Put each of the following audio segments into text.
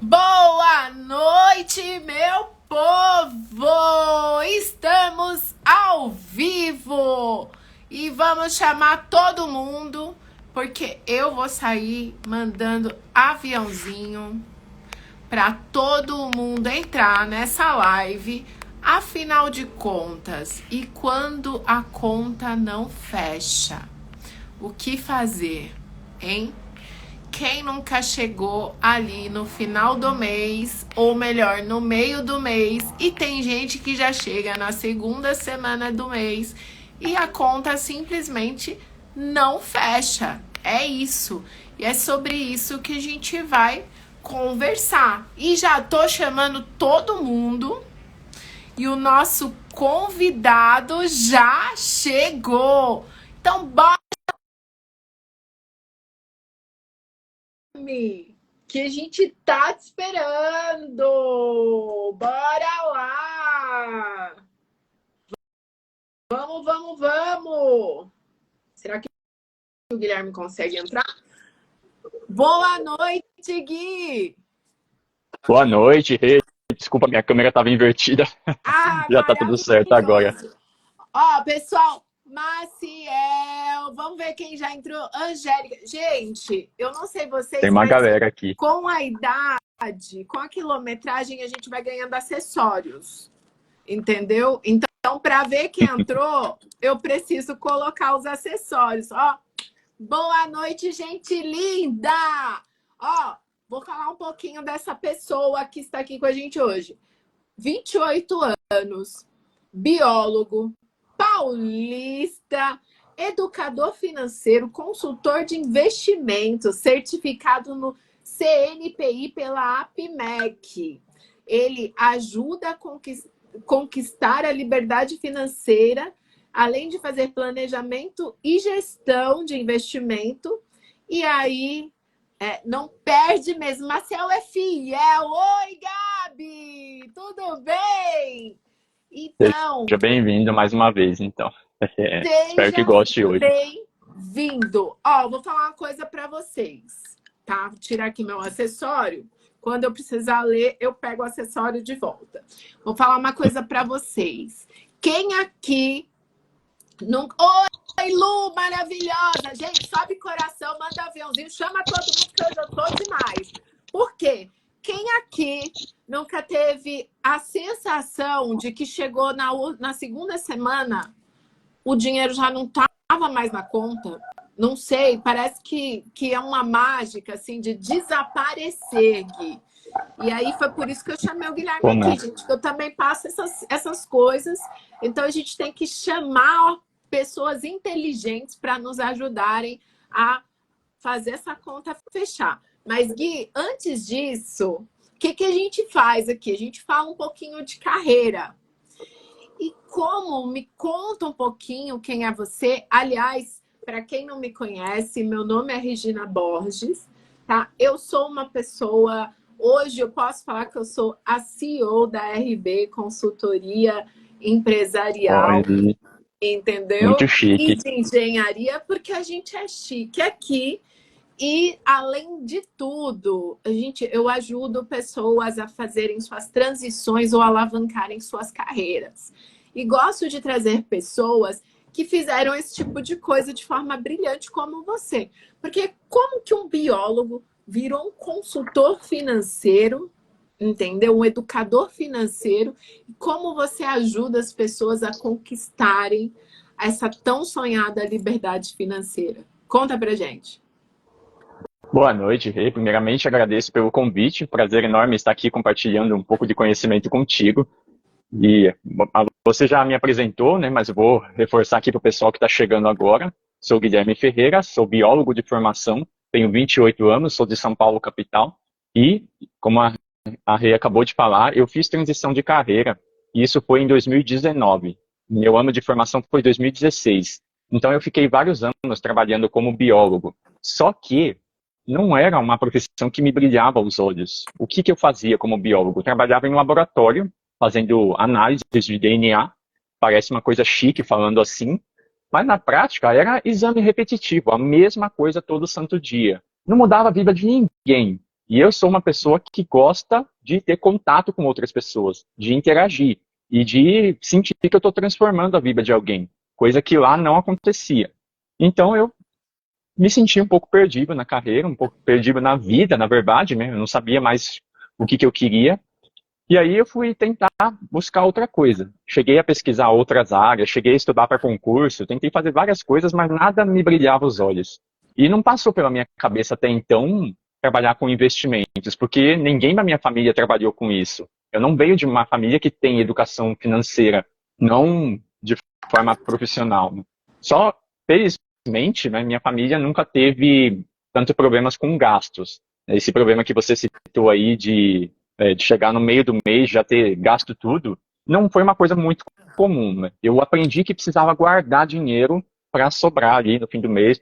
Boa noite, meu povo! Estamos ao vivo e vamos chamar todo mundo porque eu vou sair mandando aviãozinho para todo mundo entrar nessa live. Afinal de contas, e quando a conta não fecha, o que fazer, hein? Quem nunca chegou ali no final do mês, ou melhor, no meio do mês, e tem gente que já chega na segunda semana do mês e a conta simplesmente não fecha. É isso. E é sobre isso que a gente vai conversar. E já tô chamando todo mundo e o nosso convidado já chegou. Então, bora! Que a gente tá te esperando. Bora lá. Vamos. Será que o Guilherme consegue entrar? Boa noite, Gui. Boa noite, Rê. Desculpa, minha câmera estava invertida. Ah, Já tá tudo certo agora. maravilhoso. Ó, pessoal, Maciel, vamos ver quem já entrou. Angélica. Gente, eu não sei Tem vocês, uma mas galera aqui. com a idade, com a quilometragem, a gente vai ganhando acessórios. Entendeu? Então, para ver quem entrou, eu preciso colocar os acessórios. Ó, boa noite, gente linda! Ó, vou falar um pouquinho dessa pessoa que está aqui com a gente hoje. 28 anos, biólogo, paulista, educador financeiro, consultor de investimentos, certificado no CNPI pela APMEC. Ele ajuda a conquistar a liberdade financeira, além de fazer planejamento e gestão de investimento. E aí, não perde mesmo. Marcel é fiel. Oi, Gabi! Tudo bem? Então, Seja bem-vindo mais uma vez, então. Espero que seja goste hoje. bem-vindo. Ó, vou falar uma coisa para vocês, tá? Vou tirar aqui meu acessório. Quando eu precisar ler, eu pego o acessório de volta. Vou falar uma coisa para vocês. Quem aqui não... Oi, Lu, maravilhosa! Gente, sobe coração, manda aviãozinho, chama todo mundo que hoje eu tô demais. Por quê? Quem aqui nunca teve a sensação de que chegou na segunda semana, o dinheiro já não estava mais na conta? Não sei, parece que é uma mágica, assim, de desaparecer, Gui. E aí foi por isso que eu chamei o Guilherme aqui, gente, que eu também passo essas coisas. Então, a gente tem que chamar pessoas inteligentes para nos ajudarem a fazer essa conta fechar. Mas, Gui, antes disso, o que a gente faz aqui? A gente fala um pouquinho de carreira. E me conta um pouquinho quem é você. Aliás, para quem não me conhece, meu nome é Regina Borges, tá? Eu sou uma pessoa... Hoje eu posso falar que eu sou a CEO da RB Consultoria Empresarial. Olha, Entendeu? muito E chique. de engenharia, porque a gente é chique aqui. E, além de tudo, eu ajudo pessoas a fazerem suas transições ou alavancarem suas carreiras. E gosto de trazer pessoas que fizeram esse tipo de coisa de forma brilhante, como você. Porque como que um biólogo virou um consultor financeiro, entendeu? Um educador financeiro. E como você ajuda as pessoas a conquistarem essa tão sonhada liberdade financeira? Conta pra gente. Boa noite, Rê. Primeiramente, agradeço pelo convite. Prazer enorme estar aqui compartilhando um pouco de conhecimento contigo. E você já me apresentou, né? Mas eu vou reforçar aqui para o pessoal que está chegando agora. Sou Guilherme Ferreira, sou biólogo de formação, tenho 28 anos, sou de São Paulo, capital. E, como a Rê acabou de falar, eu fiz transição de carreira. E isso foi em 2019. Meu ano de formação foi 2016. Então, eu fiquei vários anos trabalhando como biólogo. Só que não era uma profissão que me brilhava aos olhos. O que eu fazia como biólogo? Eu trabalhava em um laboratório, fazendo análises de DNA. Parece uma coisa chique falando assim, mas na prática era exame repetitivo, a mesma coisa todo santo dia. Não mudava a vida de ninguém. E eu sou uma pessoa que gosta de ter contato com outras pessoas, de interagir e de sentir que eu estou transformando a vida de alguém, coisa que lá não acontecia. Então eu me senti um pouco perdido na carreira, um pouco perdido na vida, na verdade, né? Eu não sabia mais o que eu queria. E aí eu fui tentar buscar outra coisa. Cheguei a pesquisar outras áreas, cheguei a estudar para concurso, tentei fazer várias coisas, mas nada me brilhava os olhos. E não passou pela minha cabeça até então trabalhar com investimentos, porque ninguém da minha família trabalhou com isso. Eu não venho de uma família que tem educação financeira, não de forma profissional. Só, felizmente, né, minha família nunca teve tanto problemas com gastos. Esse problema que você citou aí de chegar no meio do mês, já ter gasto tudo, não foi uma coisa muito comum, né? Eu aprendi que precisava guardar dinheiro para sobrar ali no fim do mês,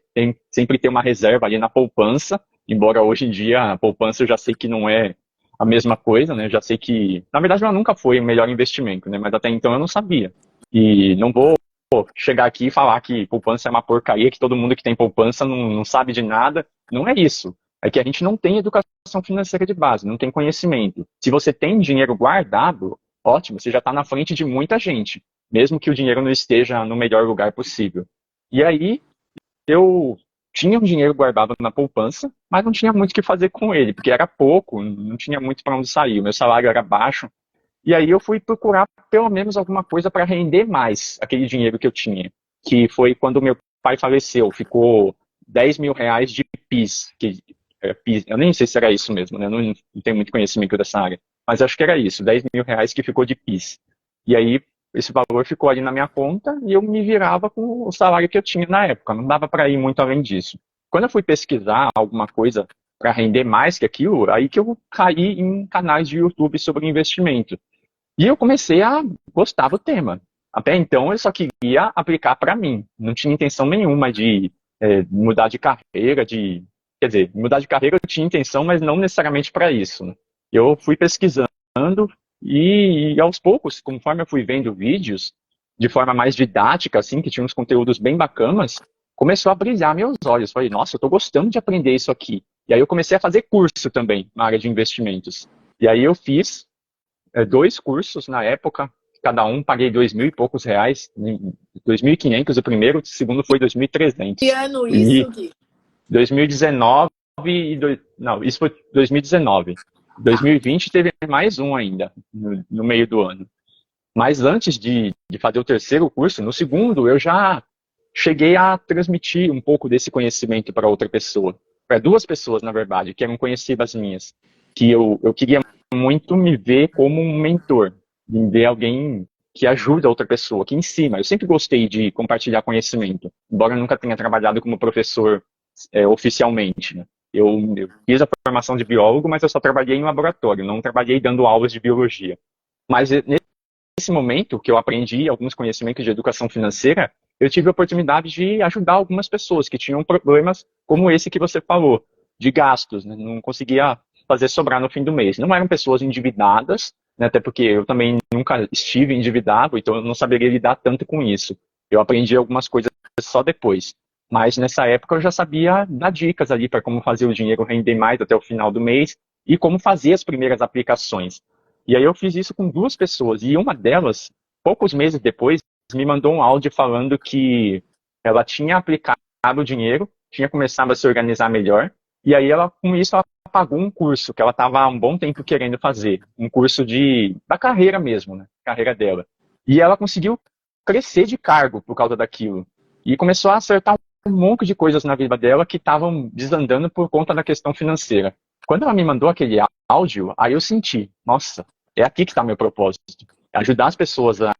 sempre ter uma reserva ali na poupança, embora hoje em dia a poupança eu já sei que não é a mesma coisa, né? Eu já sei que, na verdade, ela nunca foi o melhor investimento, né? Mas até então eu não sabia. E não vou chegar aqui e falar que poupança é uma porcaria, que todo mundo que tem poupança não sabe de nada. Não é isso. É que a gente não tem educação financeira de base, não tem conhecimento. Se você tem dinheiro guardado, ótimo, você já está na frente de muita gente, mesmo que o dinheiro não esteja no melhor lugar possível. E aí, eu tinha um dinheiro guardado na poupança, mas não tinha muito o que fazer com ele, porque era pouco, não tinha muito para onde sair, o meu salário era baixo. E aí eu fui procurar pelo menos alguma coisa para render mais aquele dinheiro que eu tinha, que foi quando meu pai faleceu, ficou R$ 10.000 de PIS, PIS, eu nem sei se era isso mesmo, né? Eu não tenho muito conhecimento dessa área, mas acho que era isso, R$ 10.000 que ficou de PIS. E aí esse valor ficou ali na minha conta e eu me virava com o salário que eu tinha na época, não dava para ir muito além disso. Quando eu fui pesquisar alguma coisa para render mais que aquilo, aí que eu caí em canais de YouTube sobre investimento. E eu comecei a gostar do tema. Até então eu só queria aplicar para mim. Não tinha intenção nenhuma de mudar de carreira, quer dizer, mudar de carreira eu tinha intenção, mas não necessariamente para isso, né? Eu fui pesquisando e aos poucos, conforme eu fui vendo vídeos de forma mais didática, assim, que tinha uns conteúdos bem bacanas, começou a brilhar meus olhos. Falei, nossa, eu estou gostando de aprender isso aqui. E aí eu comecei a fazer curso também na área de investimentos. E aí eu fiz 2 cursos na época, cada um paguei 2.000 e poucos reais, 2.500 o primeiro, o segundo foi 2.300. Que ano E isso, Gui? 2019 não, isso foi 2019. 2020 teve mais um ainda, no meio do ano. Mas antes de fazer o terceiro curso, no segundo eu já cheguei a transmitir um pouco desse conhecimento para outra pessoa. Para 2 pessoas, na verdade, que eram conhecidas minhas. Que eu queria muito me ver como um mentor, me ver alguém que ajuda outra pessoa, que ensina. Eu sempre gostei de compartilhar conhecimento, embora eu nunca tenha trabalhado como professor oficialmente, né? Eu fiz a formação de biólogo, mas eu só trabalhei em laboratório, não trabalhei dando aulas de biologia. Mas nesse momento que eu aprendi alguns conhecimentos de educação financeira, eu tive a oportunidade de ajudar algumas pessoas que tinham problemas como esse que você falou, de gastos, né? Não conseguia fazer sobrar no fim do mês. Não eram pessoas endividadas, né? Até porque eu também nunca estive endividado, então eu não saberia lidar tanto com isso. Eu aprendi algumas coisas só depois. Mas nessa época eu já sabia dar dicas ali para como fazer o dinheiro render mais até o final do mês e como fazer as primeiras aplicações. E aí eu fiz isso com 2 pessoas e uma delas, poucos meses depois, me mandou um áudio falando que ela tinha aplicado o dinheiro, tinha começado a se organizar melhor e aí com isso ela pagou um curso que ela estava há um bom tempo querendo fazer, um curso da carreira mesmo, né? Carreira dela. E ela conseguiu crescer de cargo por causa daquilo e começou a acertar um monte de coisas na vida dela que estavam desandando por conta da questão financeira. Quando ela me mandou aquele áudio, aí eu senti, nossa, é aqui que está meu propósito, ajudar as pessoas a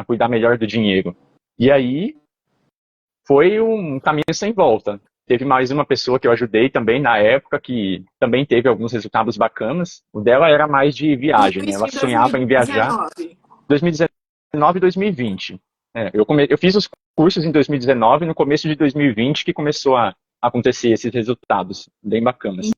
cuidar melhor do dinheiro. E aí foi um caminho sem volta. Teve mais uma pessoa que eu ajudei também na época, que também teve alguns resultados bacanas. O dela era mais de viagem, né? Isso Ela em sonhava em viajar 2019. 2019 e 2020. Eu fiz os cursos em 2019 e no começo de 2020 que começou a acontecer esses resultados bem bacanas.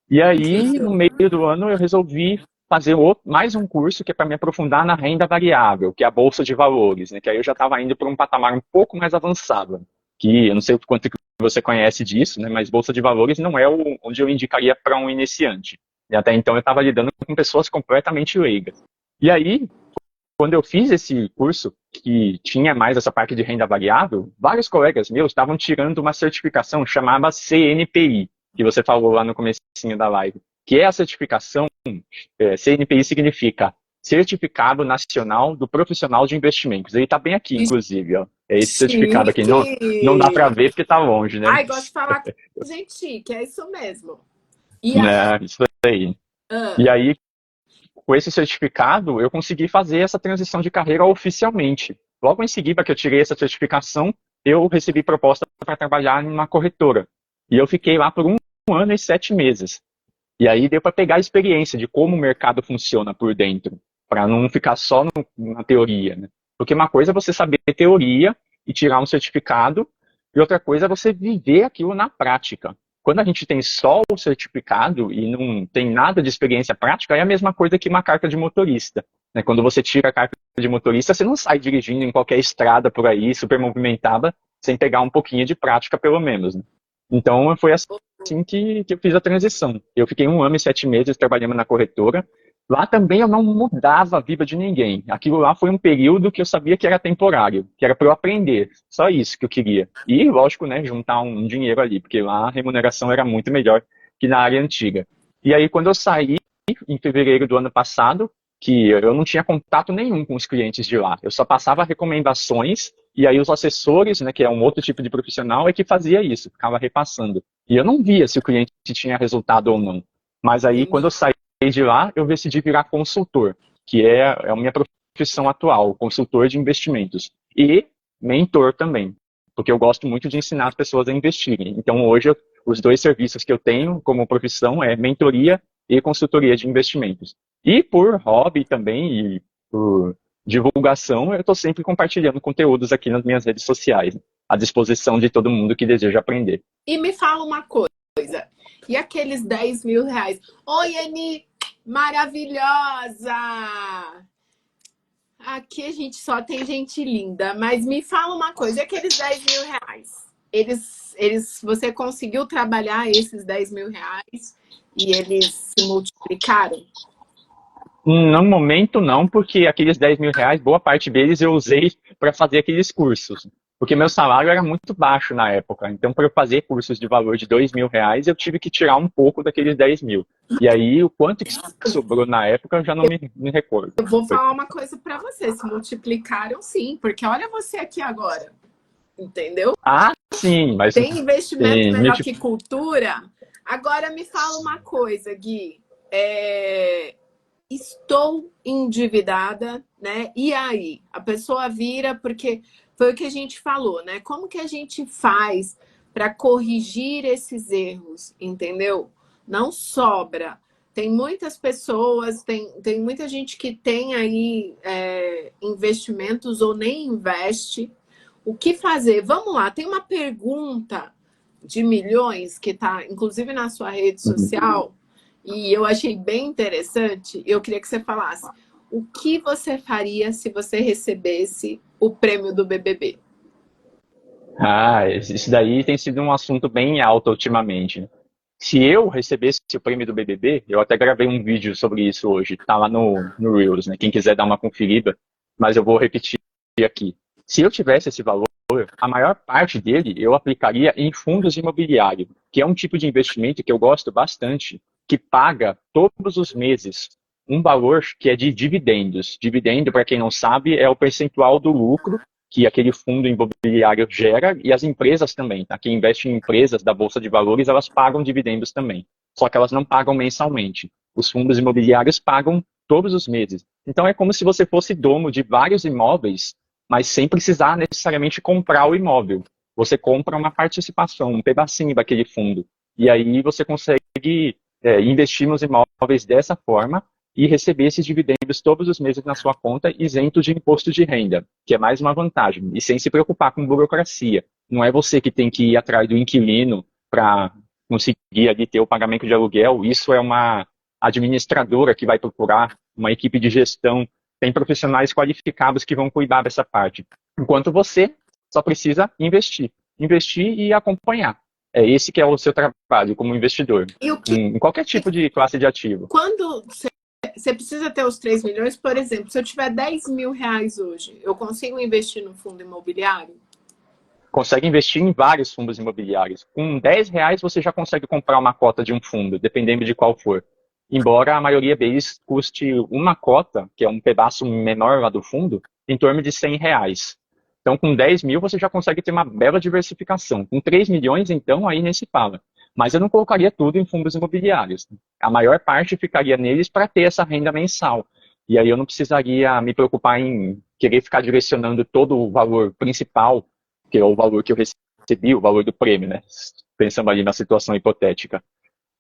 E aí, no meio do ano, eu resolvi fazer mais um curso que é para me aprofundar na renda variável, que é a Bolsa de Valores, né? Que aí eu já estava indo para um patamar um pouco mais avançado, que eu não sei o quanto que você conhece disso, né? Mas Bolsa de Valores não é onde eu indicaria para um iniciante. E até então eu estava lidando com pessoas completamente leigas. E aí, quando eu fiz esse curso, que tinha mais essa parte de renda variável, vários colegas meus estavam tirando uma certificação chamada CNPI, que você falou lá no comecinho da live, que é a certificação, CNPI significa Certificado Nacional do Profissional de Investimentos. Ele está bem aqui, inclusive, ó. É esse certificado aqui. Não, não dá para ver porque está longe, né? Ai, gosto de falar com gente chique, é isso mesmo. E aí? Isso aí. E aí, com esse certificado, eu consegui fazer essa transição de carreira oficialmente. Logo em seguida que eu tirei essa certificação, eu recebi proposta para trabalhar em uma corretora. E eu fiquei lá por 1 ano e 7 meses. E aí deu para pegar a experiência de como o mercado funciona por dentro, para não ficar só na teoria, né? Porque uma coisa é você saber teoria e tirar um certificado, e outra coisa é você viver aquilo na prática. Quando a gente tem só o certificado e não tem nada de experiência prática, é a mesma coisa que uma carta de motorista, né? Quando você tira a carta de motorista, você não sai dirigindo em qualquer estrada por aí, super movimentada, sem pegar um pouquinho de prática, pelo menos, né? Então, foi assim que eu fiz a transição. Eu fiquei 1 ano e 7 meses trabalhando na corretora. Lá também eu não mudava a vida de ninguém. Aquilo lá foi um período que eu sabia que era temporário, que era para eu aprender. Só isso que eu queria. E, lógico, né, juntar um dinheiro ali, porque lá a remuneração era muito melhor que na área antiga. E aí, quando eu saí, em fevereiro do ano passado, que eu não tinha contato nenhum com os clientes de lá. Eu só passava recomendações e aí os assessores, né, que é um outro tipo de profissional, é que fazia isso, ficava repassando. E eu não via se o cliente tinha resultado ou não. Mas aí, quando eu saí de lá, eu decidi virar consultor, que é a minha profissão atual, consultor de investimentos. E mentor também, porque eu gosto muito de ensinar as pessoas a investirem. Então, hoje, os 2 serviços que eu tenho como profissão é mentoria e consultoria de investimentos. E por hobby também, e por divulgação, eu estou sempre compartilhando conteúdos aqui nas minhas redes sociais, à disposição de todo mundo que deseja aprender. E me fala uma coisa, e aqueles 10 mil reais? Oi, Eni, maravilhosa! Aqui a gente só tem gente linda, mas me fala uma coisa, e aqueles 10 mil reais? Você conseguiu trabalhar esses 10 mil reais e eles se multiplicaram? No momento não, porque aqueles 10 mil reais, boa parte deles eu usei para fazer aqueles cursos. Porque meu salário era muito baixo na época. Então, para eu fazer cursos de valor de 2 mil reais, eu tive que tirar um pouco daqueles 10 mil. E aí, o quanto que sobrou na época, eu já não me recordo. Eu vou falar uma coisa para você, se multiplicaram sim, porque olha você aqui agora, entendeu? Ah, sim, mas... Tem investimento melhor que cultura? Agora me fala uma coisa, Gui. Estou endividada, né? E aí? A pessoa vira, porque foi o que a gente falou, né? Como que a gente faz para corrigir esses erros, entendeu? Não sobra. Tem muitas pessoas, tem muita gente que tem aí investimentos ou nem investe. O que fazer? Vamos lá, tem uma pergunta de milhões que está, inclusive, na sua rede social, e eu achei bem interessante. Eu queria que você falasse o que você faria se você recebesse o prêmio do BBB? Ah, isso daí tem sido um assunto bem alto ultimamente. Se eu recebesse o prêmio do BBB, eu até gravei um vídeo sobre isso hoje, tá lá no Reels, né? Quem quiser dar uma conferida, mas eu vou repetir aqui. Se eu tivesse esse valor, a maior parte dele eu aplicaria em fundos imobiliários, que é um tipo de investimento que eu gosto bastante, que paga todos os meses um valor que é de dividendos. Dividendo, para quem não sabe, é o percentual do lucro que aquele fundo imobiliário gera, e as empresas também, tá? Quem investe em empresas da Bolsa de Valores, elas pagam dividendos também. Só que elas não pagam mensalmente. Os fundos imobiliários pagam todos os meses. Então é como se você fosse dono de vários imóveis, mas sem precisar necessariamente comprar o imóvel. Você compra uma participação, um pedacinho daquele fundo. E aí você consegue investir nos imóveis dessa forma e receber esses dividendos todos os meses na sua conta, isento de imposto de renda, que é mais uma vantagem, e sem se preocupar com burocracia. Não é você que tem que ir atrás do inquilino para conseguir ali ter o pagamento de aluguel, isso é uma administradora que vai procurar, uma equipe de gestão, tem profissionais qualificados que vão cuidar dessa parte. Enquanto você só precisa investir. investir e acompanhar. É esse que é o seu trabalho como investidor, E o que, em qualquer tipo de classe de ativo. quando você precisa ter os 3 milhões, por exemplo, se eu tiver 10 mil reais hoje, eu consigo investir no fundo imobiliário? Consegue investir em vários fundos imobiliários. Com R$ 10 você já consegue comprar uma cota de um fundo, dependendo de qual for. Embora a maioria deles custe uma cota, que é um pedaço menor lá do fundo, em torno de R$ 100. Então, com 10 mil, você já consegue ter uma bela diversificação. Com 3 milhões, então, aí nem se fala. Mas eu não colocaria tudo em fundos imobiliários. A maior parte ficaria neles para ter essa renda mensal. E aí eu não precisaria me preocupar em querer ficar direcionando todo o valor principal, que é o valor que eu recebi, o valor do prêmio, né? Pensando ali na situação hipotética.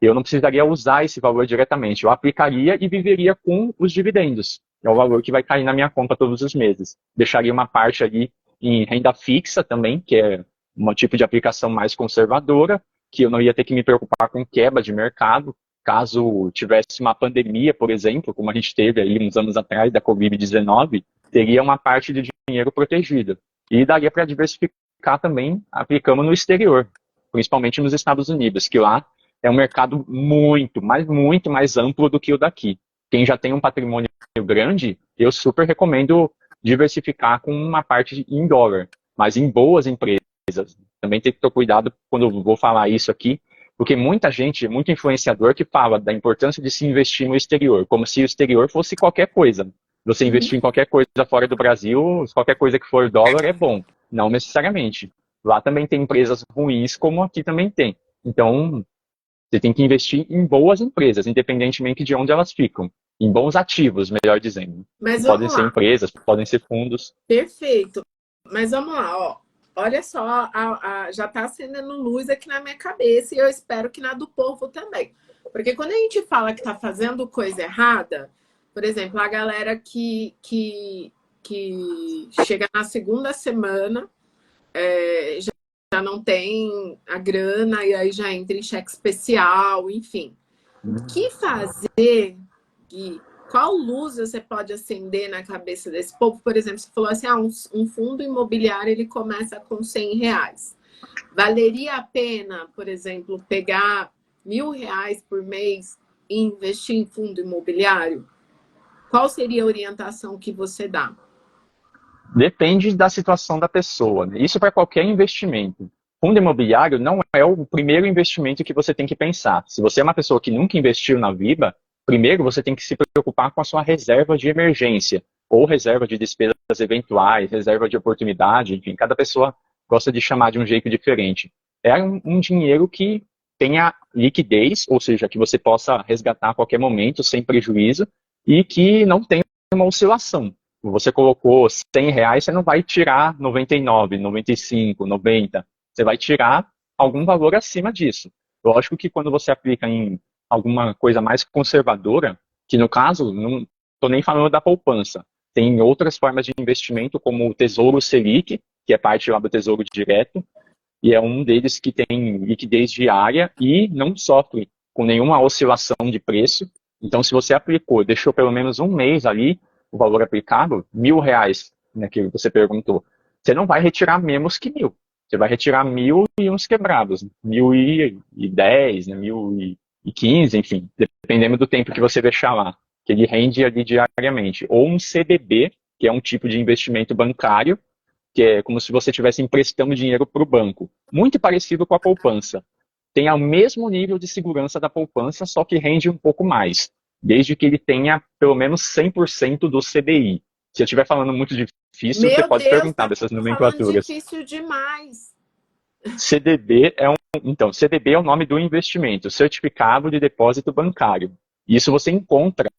Eu não precisaria usar esse valor diretamente. Eu aplicaria e viveria com os dividendos. É o valor que vai cair na minha conta todos os meses. Deixaria uma parte ali em renda fixa também, que é um tipo de aplicação mais conservadora, que eu não ia ter que me preocupar com quebra de mercado. Caso tivesse uma pandemia, por exemplo, como a gente teve aí uns anos atrás da Covid-19, teria uma parte de dinheiro protegida. E daria para diversificar também aplicando no exterior, principalmente nos Estados Unidos, que lá é um mercado muito, mas muito mais amplo do que o daqui. Quem já tem um patrimônio grande, eu super recomendo diversificar com uma parte em dólar, mas em boas empresas. Também tem que ter cuidado quando eu vou falar isso aqui, porque muita gente, muito influenciador que fala da importância de se investir no exterior, como se o exterior fosse qualquer coisa. Você investir em qualquer coisa fora do Brasil, qualquer coisa que for dólar é bom. Não necessariamente. Lá também tem empresas ruins, como aqui também tem. Então, você tem que investir em boas empresas, independentemente de onde elas ficam. Em bons ativos, melhor dizendo. Mas Podem vamos ser lá. empresas, podem ser fundos. Perfeito. Mas vamos lá, ó. Olha só, já está acendendo luz aqui na minha cabeça e eu espero que na do povo também. Porque quando a gente fala que está fazendo coisa errada, por exemplo, a galera que chega na segunda semana, já não tem a grana e aí já entra em cheque especial, enfim. O que fazer, Gui? Qual luz você pode acender na cabeça desse povo? Por exemplo, você falou assim, um fundo imobiliário ele começa com R$ 100. Valeria a pena, por exemplo, pegar R$ 1.000 por mês e investir em fundo imobiliário? Qual seria a orientação que você dá? Depende da situação da pessoa, né? Isso para qualquer investimento. Fundo imobiliário não é o primeiro investimento que você tem que pensar. Se você é uma pessoa que nunca investiu na vida, primeiro você tem que se preocupar com a sua reserva de emergência, ou reserva de despesas eventuais, reserva de oportunidade, enfim, cada pessoa gosta de chamar de um jeito diferente. É um dinheiro que tenha liquidez, ou seja, que você possa resgatar a qualquer momento sem prejuízo e que não tenha uma oscilação. Você colocou R$ 100, você não vai tirar 99, 95, 90. Você vai tirar algum valor acima disso. Lógico que quando você aplica em alguma coisa mais conservadora, que no caso, não estou nem falando da poupança, tem outras formas de investimento, como o Tesouro Selic, que é parte lá do Tesouro Direto, e é um deles que tem liquidez diária e não sofre com nenhuma oscilação de preço. Então, se você aplicou, deixou pelo menos um mês ali, o valor aplicado, R$ 1.000, né, que você perguntou, você não vai retirar menos que 1.000. Você vai retirar 1.000 e uns quebrados, 1.010, né, 1.015, enfim, dependendo do tempo que você deixar lá, que ele rende ali diariamente. Ou um CDB, que é um tipo de investimento bancário, que é como se você estivesse emprestando dinheiro para o banco. Muito parecido com a poupança. Tem o mesmo nível de segurança da poupança, só que rende um pouco mais, desde que ele tenha pelo menos 100% do CDI. Se eu estiver falando muito difícil, você Meu pode Deus, perguntar tá dessas falando nomenclaturas. difícil demais. CDB é o nome do investimento, Certificado de Depósito Bancário. Isso você encontra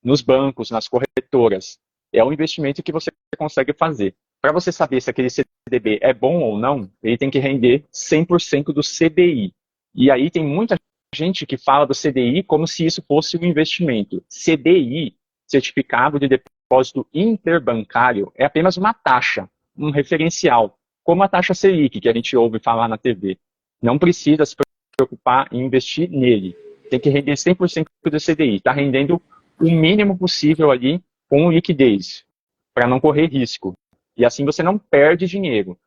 nos bancos, nas corretoras. É um investimento que você consegue fazer. Para você saber se aquele CDB é bom ou não, ele tem que render 100% do CDI. E aí tem muita gente que fala do CDI como se isso fosse um investimento. CDI, Certificado de Depósito Interbancário, é apenas uma taxa, um referencial, como a taxa Selic, que a gente ouve falar na TV. Não precisa se preocupar em investir nele. Tem que render 100% do CDI. Está rendendo o mínimo possível ali com liquidez, para não correr risco. E assim você não perde dinheiro.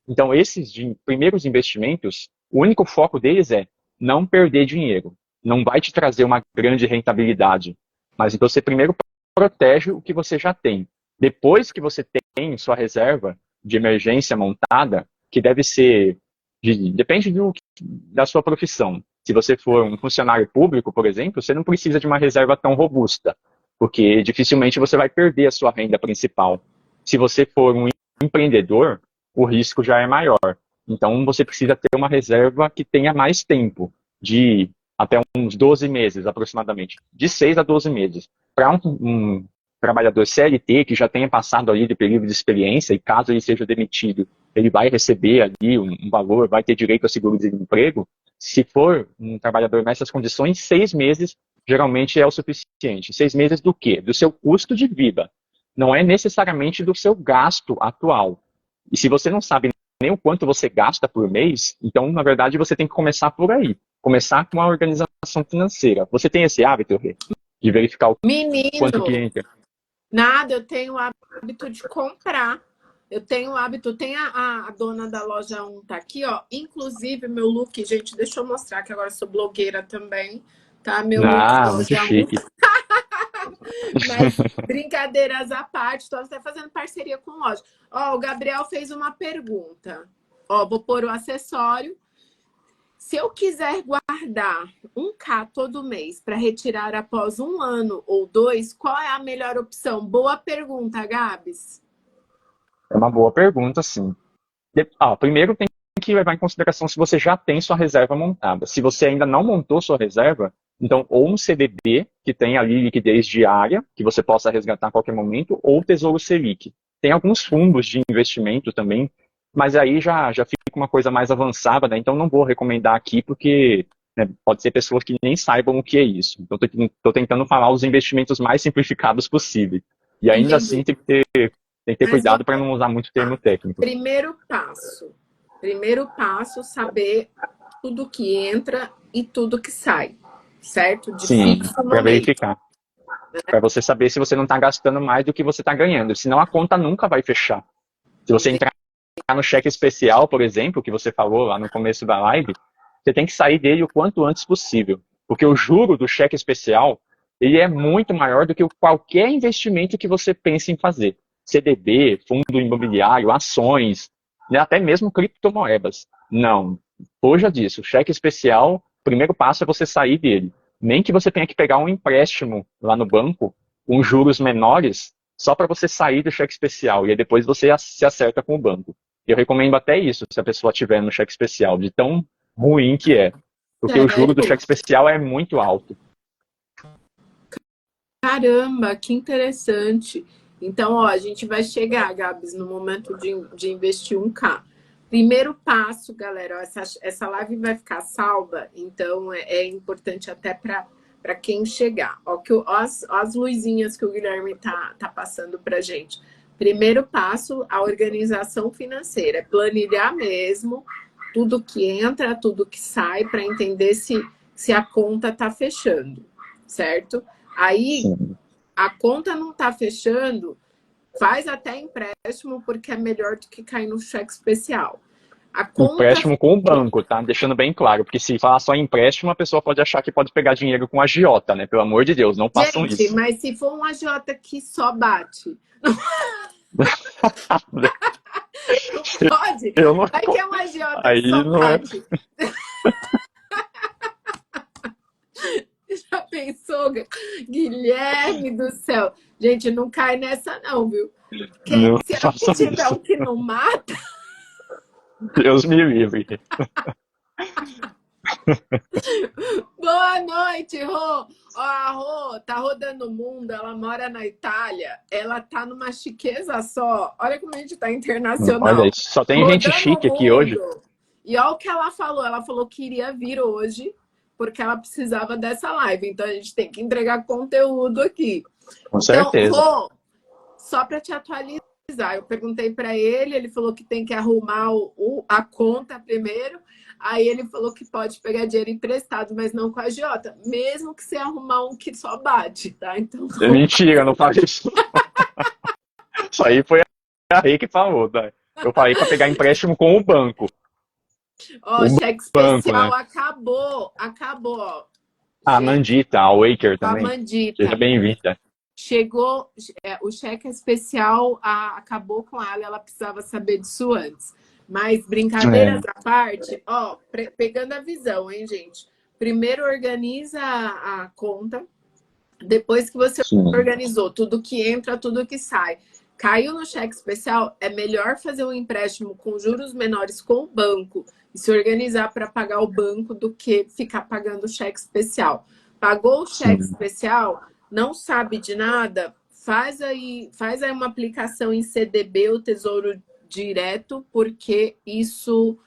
Então, esses primeiros investimentos, o único foco deles é não perder dinheiro. Não vai te trazer uma grande rentabilidade. Mas você primeiro protege o que você já tem. Depois que você tem sua reserva de emergência montada, que deve ser, depende da sua profissão. Se você for um funcionário público, por exemplo, você não precisa de uma reserva tão robusta, porque dificilmente você vai perder a sua renda principal. Se você for um empreendedor, o risco já é maior. Então, você precisa ter uma reserva que tenha mais tempo, de até uns 12 meses aproximadamente, de 6 a 12 meses. Para um trabalhador CLT que já tenha passado ali de período de experiência e caso ele seja demitido, ele vai receber ali um valor, vai ter direito a seguro-desemprego. Se for um trabalhador nessas condições, 6 meses geralmente é o suficiente. 6 meses do quê? Do seu custo de vida. Não é necessariamente do seu gasto atual. E se você não sabe nem o quanto você gasta por mês, então, na verdade, você tem que começar por aí. Começar com uma organização financeira. Você tem esse hábito, Rê, de verificar o quanto que Menino, entra? nada, eu tenho o hábito de comprar. Eu tenho o hábito, tem a dona da loja 1 tá aqui, ó. Inclusive, meu look, gente, deixa eu mostrar que agora eu sou blogueira também, tá? Meu look Ah, muito loja 1. chique. Mas brincadeiras à parte, estou até fazendo parceria com loja. Ó, o Gabriel fez uma pergunta. Ó, vou pôr o acessório. Se eu quiser guardar 1K todo mês para retirar após 1 ano ou 2, qual é a melhor opção? Boa pergunta, Gabs. É uma boa pergunta, sim. Primeiro tem que levar em consideração se você já tem sua reserva montada. Se você ainda não montou sua reserva, então ou um CDB, que tem ali liquidez diária, que você possa resgatar a qualquer momento, ou Tesouro Selic. Tem alguns fundos de investimento também, mas aí já fica uma coisa mais avançada, né? Então não vou recomendar aqui, porque né, pode ser pessoas que nem saibam o que é isso. Então estou tentando falar os investimentos mais simplificados possível. E ainda Entendi. assim tem que ter Mas cuidado para não usar muito termo técnico. primeiro passo, saber tudo que entra e tudo que sai, certo? De Sim, fixo para no mês. verificar. Para você saber se você não está gastando mais do que você está ganhando. Senão a conta nunca vai fechar. Se você entrar no cheque especial, por exemplo, que você falou lá no começo da live, você tem que sair dele o quanto antes possível. Porque o juro do cheque especial, ele é muito maior do que qualquer investimento que você pense em fazer. CDB, fundo imobiliário, ações, né, até mesmo criptomoedas. Não. Fuja disso. O cheque especial, o primeiro passo é você sair dele. Nem que você tenha que pegar um empréstimo lá no banco, com juros menores, só para você sair do cheque especial. E aí depois você se acerta com o banco. Eu recomendo até isso, se a pessoa tiver no cheque especial, de tão ruim que é. Porque o juro do Sério? cheque especial é muito alto. Caramba, que interessante. Então, ó, a gente vai chegar, Gabs, no momento de investir 1K. Primeiro passo, galera, ó, essa live vai ficar salva, então é importante até para quem chegar. Ó, as luzinhas que o Guilherme tá passando para gente. Primeiro passo, a organização financeira, planilhar mesmo tudo que entra, tudo que sai, para entender se a conta tá fechando, certo? Aí, Sim. a conta não tá fechando, faz até empréstimo, porque é melhor do que cair no cheque especial. A conta... Empréstimo com o banco, tá? Deixando bem claro, porque se falar só em empréstimo, a pessoa pode achar que pode pegar dinheiro com agiota, né? Pelo amor de Deus, não façam Gente, isso. mas se for um agiota que só bate, não pode? Eu não... Vai que é um agiota que Aí só não é. bate. Já pensou, Guilherme do céu? Gente, não cai nessa não, viu? Porque Não se façam alguém tiver isso. um que não mata... Deus me livre. Boa noite, Rô. Ó, a Rô tá rodando o mundo, ela mora na Itália, ela tá numa chiqueza só. Olha como a gente tá Olha internacional. isso, só tem gente Rodando o chique aqui hoje. mundo. E olha o que ela falou que iria vir hoje, porque ela precisava dessa live. Então a gente tem que entregar conteúdo aqui. Com Então, certeza. Rô, só para te atualizar, eu perguntei para ele falou que tem que arrumar a conta primeiro. Aí ele falou que pode pegar dinheiro emprestado, mas não com a agiota. Mesmo que você arrumar um que só bate, tá? Então... É mentira, não faz isso. Isso aí foi a Rei que falou, tá? Eu falei para pegar empréstimo com o banco. Ó, O cheque banco, especial né? acabou, ó. A Gente, Mandita, a Waker a também. Seja Mandita. bem-vinda. Chegou, o cheque especial acabou com ela precisava saber disso antes. Mas brincadeiras É, à parte, ó, pegando a visão, hein, gente? Primeiro organiza a conta, depois que você sim. organizou tudo que entra, tudo que sai. Caiu no cheque especial, é melhor fazer um empréstimo com juros menores com o banco e se organizar para pagar o banco do que ficar pagando o cheque especial. Pagou o cheque Sim. especial, não sabe de nada, faz aí uma aplicação em CDB, o Tesouro Direto, porque isso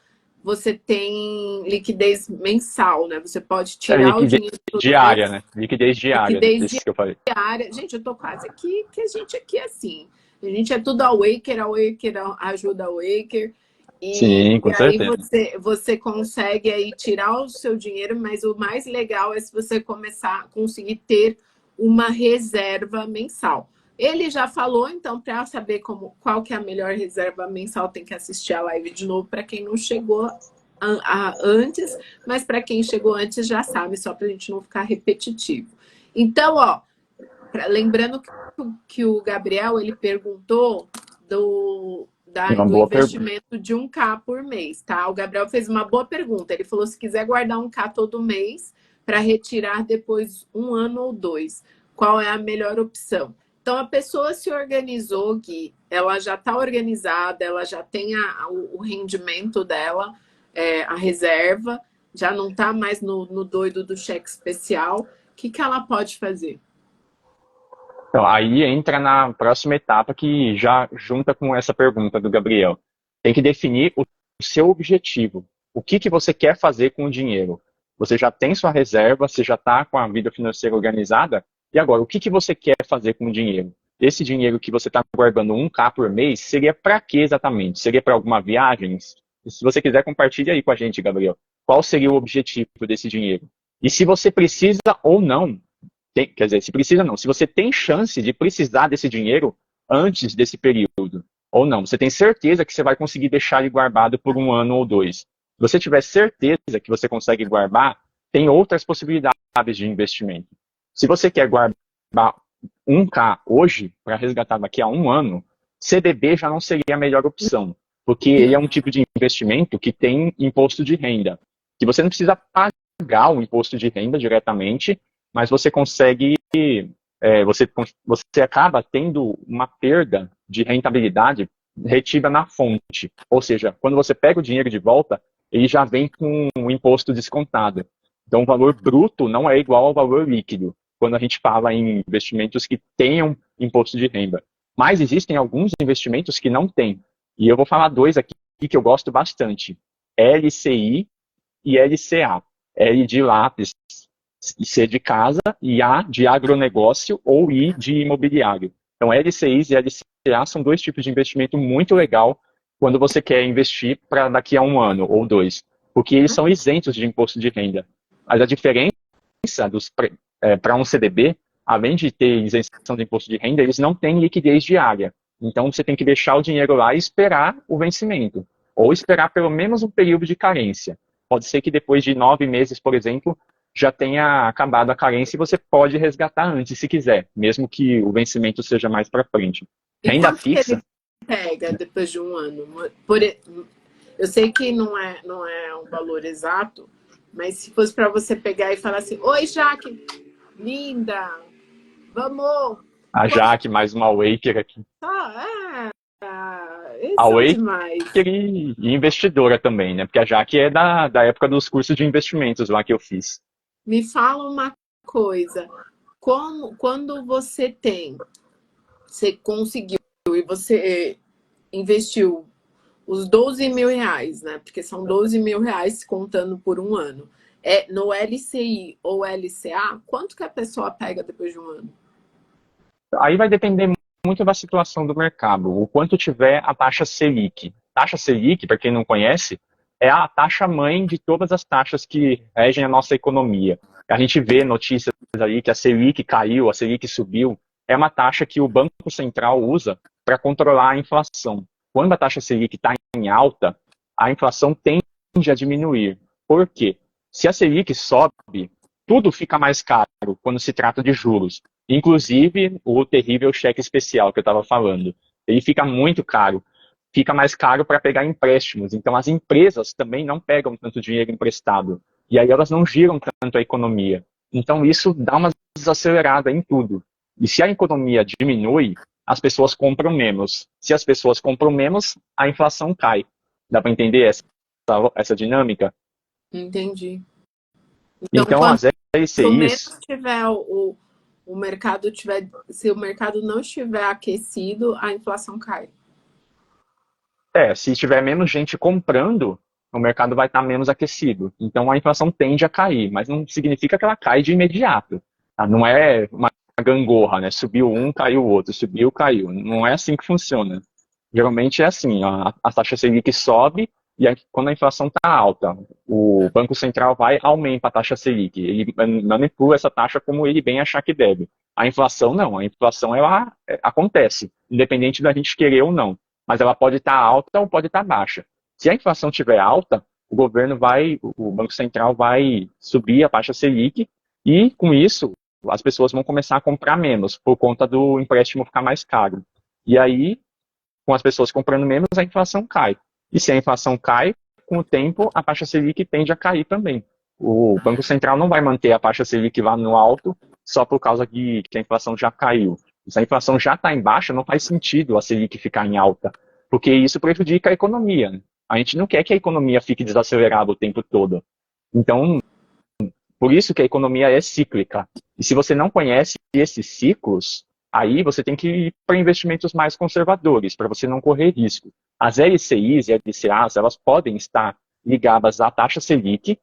você tem liquidez mensal, né? Você pode É tirar o liquidez dinheiro todo diária, mês. né? Liquidez diária, Liquidez desses que eu falei. diária. Gente, eu tô quase aqui, que a gente aqui é assim. A gente é tudo a Waker ajuda a Waker. Sim, E com aí certeza. você consegue aí tirar o seu dinheiro, mas o mais legal é se você começar a conseguir ter uma reserva mensal. Ele já falou, então, para saber qual que é a melhor reserva mensal, tem que assistir a live de novo para quem não chegou antes, mas para quem chegou antes já sabe, só para a gente não ficar repetitivo. Então, ó, lembrando que o Gabriel ele perguntou Uma do boa pergunta. investimento de 1K por mês, tá? O Gabriel fez uma boa pergunta. Ele falou: se quiser guardar 1K todo mês para retirar depois 1 ano ou 2, qual é a melhor opção? Então, a pessoa se organizou, Gui, ela já está organizada, ela já tem o rendimento dela, a reserva, já não está mais no doido do cheque especial. O que ela pode fazer? Então, aí entra na próxima etapa que já junta com essa pergunta do Gabriel. Tem que definir o seu objetivo. O que você quer fazer com o dinheiro? Você já tem sua reserva, você já está com a vida financeira organizada? E agora, o que você quer fazer com o dinheiro? Esse dinheiro que você está guardando 1K por mês, seria para quê exatamente? Seria para alguma viagem? Se você quiser, compartilhe aí com a gente, Gabriel. Qual seria o objetivo desse dinheiro? E se você precisa ou não quer dizer, se precisa não, se você tem chance de precisar desse dinheiro antes desse período, ou não, você tem certeza que você vai conseguir deixar ele guardado por 1 ano ou 2. Se você tiver certeza que você consegue guardar, tem outras possibilidades de investimento. Se você quer guardar 1K hoje para resgatar daqui a 1 ano, CDB já não seria a melhor opção, porque ele é um tipo de investimento que tem imposto de renda, que você não precisa pagar o imposto de renda diretamente, mas você consegue, você acaba tendo uma perda de rentabilidade retida na fonte. Ou seja, quando você pega o dinheiro de volta, ele já vem com o imposto descontado. Então, o valor bruto não é igual ao valor líquido, quando a gente fala em investimentos que tenham imposto de renda. Mas existem alguns investimentos que não têm. E eu vou falar dois aqui que eu gosto bastante. LCI e LCA. L de lápis, C de casa, e A de agronegócio ou I de imobiliário. Então, LCIs e LCA são dois tipos de investimento muito legal quando você quer investir para daqui a 1 ano ou 2, porque eles são isentos de imposto de renda. Mas a diferença para um CDB, além de ter isenção de imposto de renda, eles não têm liquidez diária. Então, você tem que deixar o dinheiro lá e esperar o vencimento, ou esperar pelo menos um período de carência. Pode ser que depois de 9 meses, por exemplo, já tenha acabado a carência e você pode resgatar antes, se quiser, mesmo que o vencimento seja mais para frente. E Renda quanto que fixa, ele pega depois de 1 ano? Eu sei que não é um valor exato, mas se fosse para você pegar e falar assim: oi, Jaque, linda, vamos. a Quanto? Jaque, mais uma Waker aqui. Eles A são Waker demais. e investidora também, né? Porque a Jaque é da época dos cursos de investimentos lá que eu fiz. Me fala uma coisa. Quando você conseguiu e você investiu os 12 mil reais, né? Porque são 12 mil reais contando por 1 ano. No LCI ou LCA, quanto que a pessoa pega depois de 1 ano? Aí vai depender muito da situação do mercado, o quanto tiver a taxa Selic. Taxa Selic, para quem não conhece, é a taxa mãe de todas as taxas que regem a nossa economia. A gente vê notícias aí que a Selic caiu, a Selic subiu. É uma taxa que o Banco Central usa para controlar a inflação. quando a taxa Selic está em alta, a inflação tende a diminuir. Por quê? Se a Selic sobe, tudo fica mais caro quando se trata de juros. Inclusive o terrível cheque especial que eu estava falando. Ele fica muito caro. Fica mais caro para pegar empréstimos. Então as empresas também não pegam tanto dinheiro emprestado. E aí elas não giram tanto a economia. Então isso dá uma desacelerada em tudo. E se a economia diminui, as pessoas compram menos. Se as pessoas compram menos, a inflação cai. Dá para entender essa dinâmica? Entendi. Então, Então, as quanto menos LCIs, tiver o mercado tiver, se o mercado não estiver aquecido, a inflação cai. se tiver menos gente comprando, o mercado vai estar menos aquecido. Então, a inflação tende a cair, mas não significa que ela cai de imediato. Tá? Não é uma gangorra, né? Subiu um, caiu o outro, subiu, caiu. Não é assim que funciona. Geralmente é assim, a taxa Selic sobe e aí, quando a inflação está alta, o Banco Central vai e aumenta a taxa Selic. Ele manipula essa taxa como ele bem achar que deve. A inflação não, a inflação ela acontece, independente da gente querer ou não. Mas ela pode estar alta ou pode estar baixa. Se a inflação estiver alta, o governo vai, o Banco Central vai subir a taxa Selic e, com isso, as pessoas vão começar a comprar menos por conta do empréstimo ficar mais caro. E aí, com as pessoas comprando menos, a inflação cai. E se a inflação cai, com o tempo, a taxa Selic tende a cair também. O Banco Central não vai manter a taxa Selic lá no alto só por causa de que a inflação já caiu. Se a inflação já está em baixa, não faz sentido a Selic ficar em alta, porque isso prejudica a economia. Né? A gente não quer que a economia fique desacelerada o tempo todo. Então, por isso que a economia é cíclica. E se você não conhece esses ciclos, aí você tem que ir para investimentos mais conservadores, para você não correr risco. As LCIs e LCAs, elas podem estar ligadas à taxa Selic,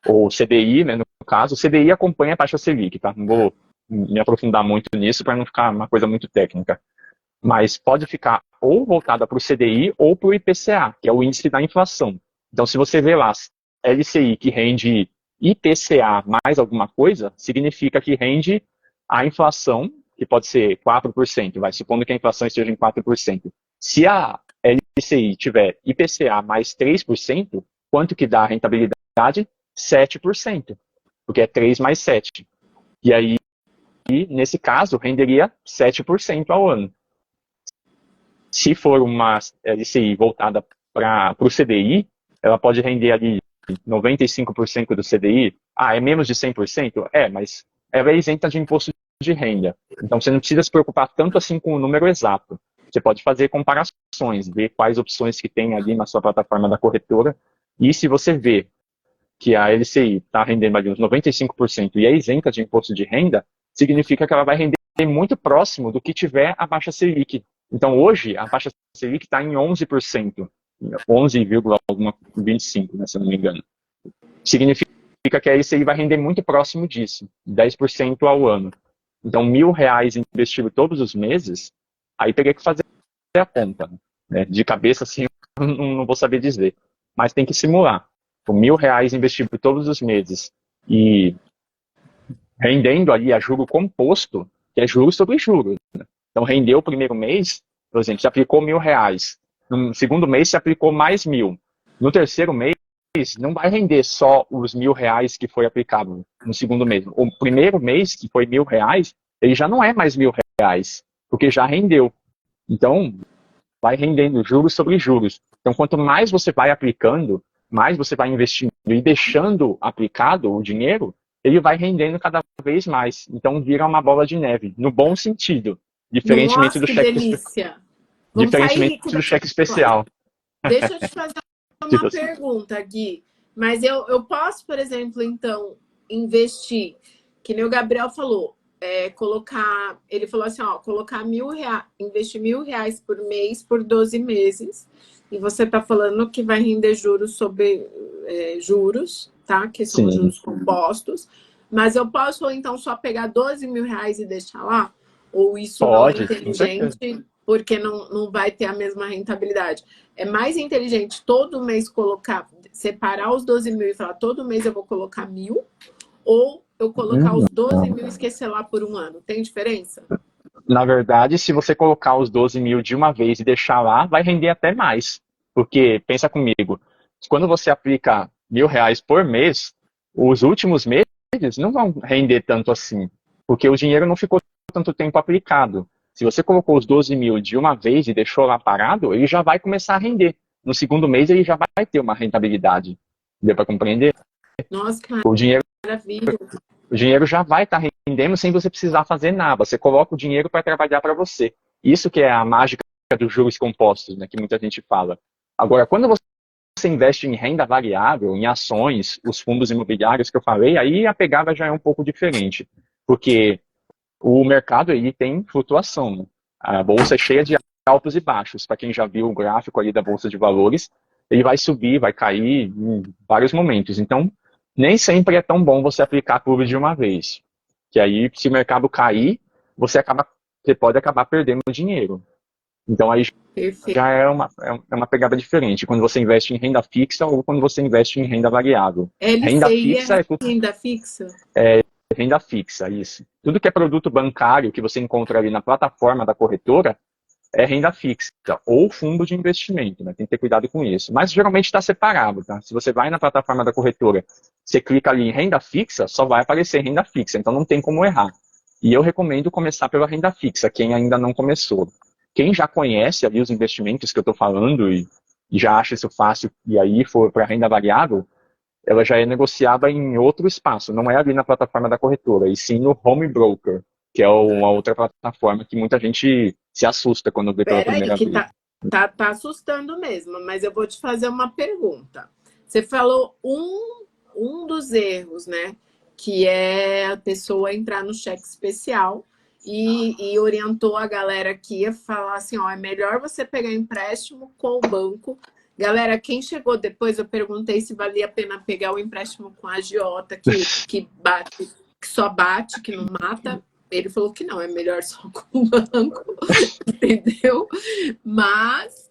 ou CDI, né, no caso. O CDI acompanha a taxa Selic, tá? Não vou me aprofundar muito nisso para não ficar uma coisa muito técnica. Mas pode ficar ou voltada para o CDI ou para o IPCA, que é o índice da inflação. Então, se você vê lá LCI que rende IPCA mais alguma coisa, significa que rende a inflação, que pode ser 4%, vai, supondo que a inflação esteja em 4%. Se a LCI tiver IPCA mais 3%, quanto que dá a rentabilidade? 7%, porque é 3 mais 7. E aí, nesse caso, renderia 7% ao ano. Se for uma LCI voltada para o CDI, ela pode render ali 95% do CDI. Ah, é menos de 100%? É, mas ela é isenta de imposto de renda. Então você não precisa se preocupar tanto assim com o número exato. Você pode fazer comparações, ver quais opções que tem ali na sua plataforma da corretora. E se você vê que a LCI está rendendo ali uns 95% e é isenta de imposto de renda, significa que ela vai render muito próximo do que tiver a taxa Selic. Então, hoje, a taxa Selic está em 11%, 11,25%, né, se eu não me engano. Significa que a LCI vai render muito próximo disso, 10% ao ano. Então, R$ 1.000 investido todos os meses, aí teria que fazer a conta. Né? De cabeça, assim, eu não vou saber dizer. Mas tem que simular. Com R$ 1.000 investido todos os meses e rendendo ali a juro composto, que é juro sobre juro. Né? Então, rendeu o primeiro mês, por exemplo, você aplicou R$ 1.000. No segundo mês, você aplicou mais 1.000. No terceiro mês, não vai render só os R$ 1.000 que foi aplicado no segundo mês. O primeiro mês, que foi R$ 1.000, ele já não é mais R$ 1.000, porque já rendeu. Então, vai rendendo juros sobre juros. Então, quanto mais você vai aplicando, mais você vai investindo e deixando aplicado o dinheiro, ele vai rendendo cada vez mais. Então, vira uma bola de neve, no bom sentido, diferentemente Nossa, do que delícia. Vamos sair diferentemente rico do dessa cheque história. especial. Deixa eu te fazer Tipo uma assim, pergunta, Gui. Mas eu posso, por exemplo, então, investir, que nem o Gabriel falou, colocar, ele falou assim, ó, colocar R$ 1.000, investir R$ 1.000 por mês por 12 meses. E você tá falando que vai render juros sobre juros, tá? Que são os sim, juros compostos. Mas eu posso, então, só pegar R$ 12.000 e deixar lá? Ou isso não é pode, com certeza. inteligente, porque não vai ter a mesma rentabilidade? É mais inteligente todo mês colocar, separar os 12.000 e falar todo mês eu vou colocar 1.000, ou eu colocar os 12.000 e esquecer lá por um ano? Tem diferença? Na verdade, se você colocar os 12 mil de uma vez e deixar lá, vai render até mais. Porque, pensa comigo, quando você aplica R$ 1.000 por mês, os últimos meses não vão render tanto assim. Porque o dinheiro não ficou tanto tempo aplicado. Se você colocou os 12 mil de uma vez e deixou lá parado, ele já vai começar a render. No segundo mês, ele já vai ter uma rentabilidade. Deu para compreender? Nossa, que O dinheiro maravilha. O dinheiro já vai estar rendendo sem você precisar fazer nada. Você coloca o dinheiro para trabalhar para você. Isso que é a mágica dos juros compostos, né, que muita gente fala. Agora, quando você investe em renda variável, em ações, os fundos imobiliários que eu falei, aí a pegada já é um pouco diferente. Porque o mercado ele tem flutuação, né? A bolsa é cheia de altos e baixos. Para quem já viu o gráfico ali da bolsa de valores, ele vai subir, vai cair em vários momentos. Então, nem sempre é tão bom você aplicar tudo de uma vez. Que aí, se o mercado cair, você pode acabar perdendo dinheiro. Então, aí Perfeito. já é uma pegada diferente. Quando você investe em renda fixa ou quando você investe em renda variável. Renda LCI fixa é é tudo. renda fixa? Renda fixa, isso. Tudo que é produto bancário que você encontra ali na plataforma da corretora é renda fixa ou fundo de investimento, né? Tem que ter cuidado com isso. Mas geralmente está separado, tá? Se você vai na plataforma da corretora, você clica ali em renda fixa, só vai aparecer renda fixa, então não tem como errar. E eu recomendo começar pela renda fixa, quem ainda não começou. Quem já conhece ali os investimentos que eu estou falando e já acha isso fácil e aí for para renda variável, ela já é negociada em outro espaço, não é ali na plataforma da corretora, e sim no Home Broker, que é uma outra plataforma que muita gente se assusta quando vê pela Pera aí, primeira que vez. tá assustando mesmo, mas eu vou te fazer uma pergunta. Você falou um dos erros, né? Que é a pessoa entrar no cheque especial e orientou a galera que ia falar assim, ó, é melhor você pegar empréstimo com o banco. Galera, quem chegou depois, eu perguntei se valia a pena pegar o empréstimo com a agiota, que bate, que só bate, que não mata. Ele falou que não, é melhor só com o banco, entendeu? Mas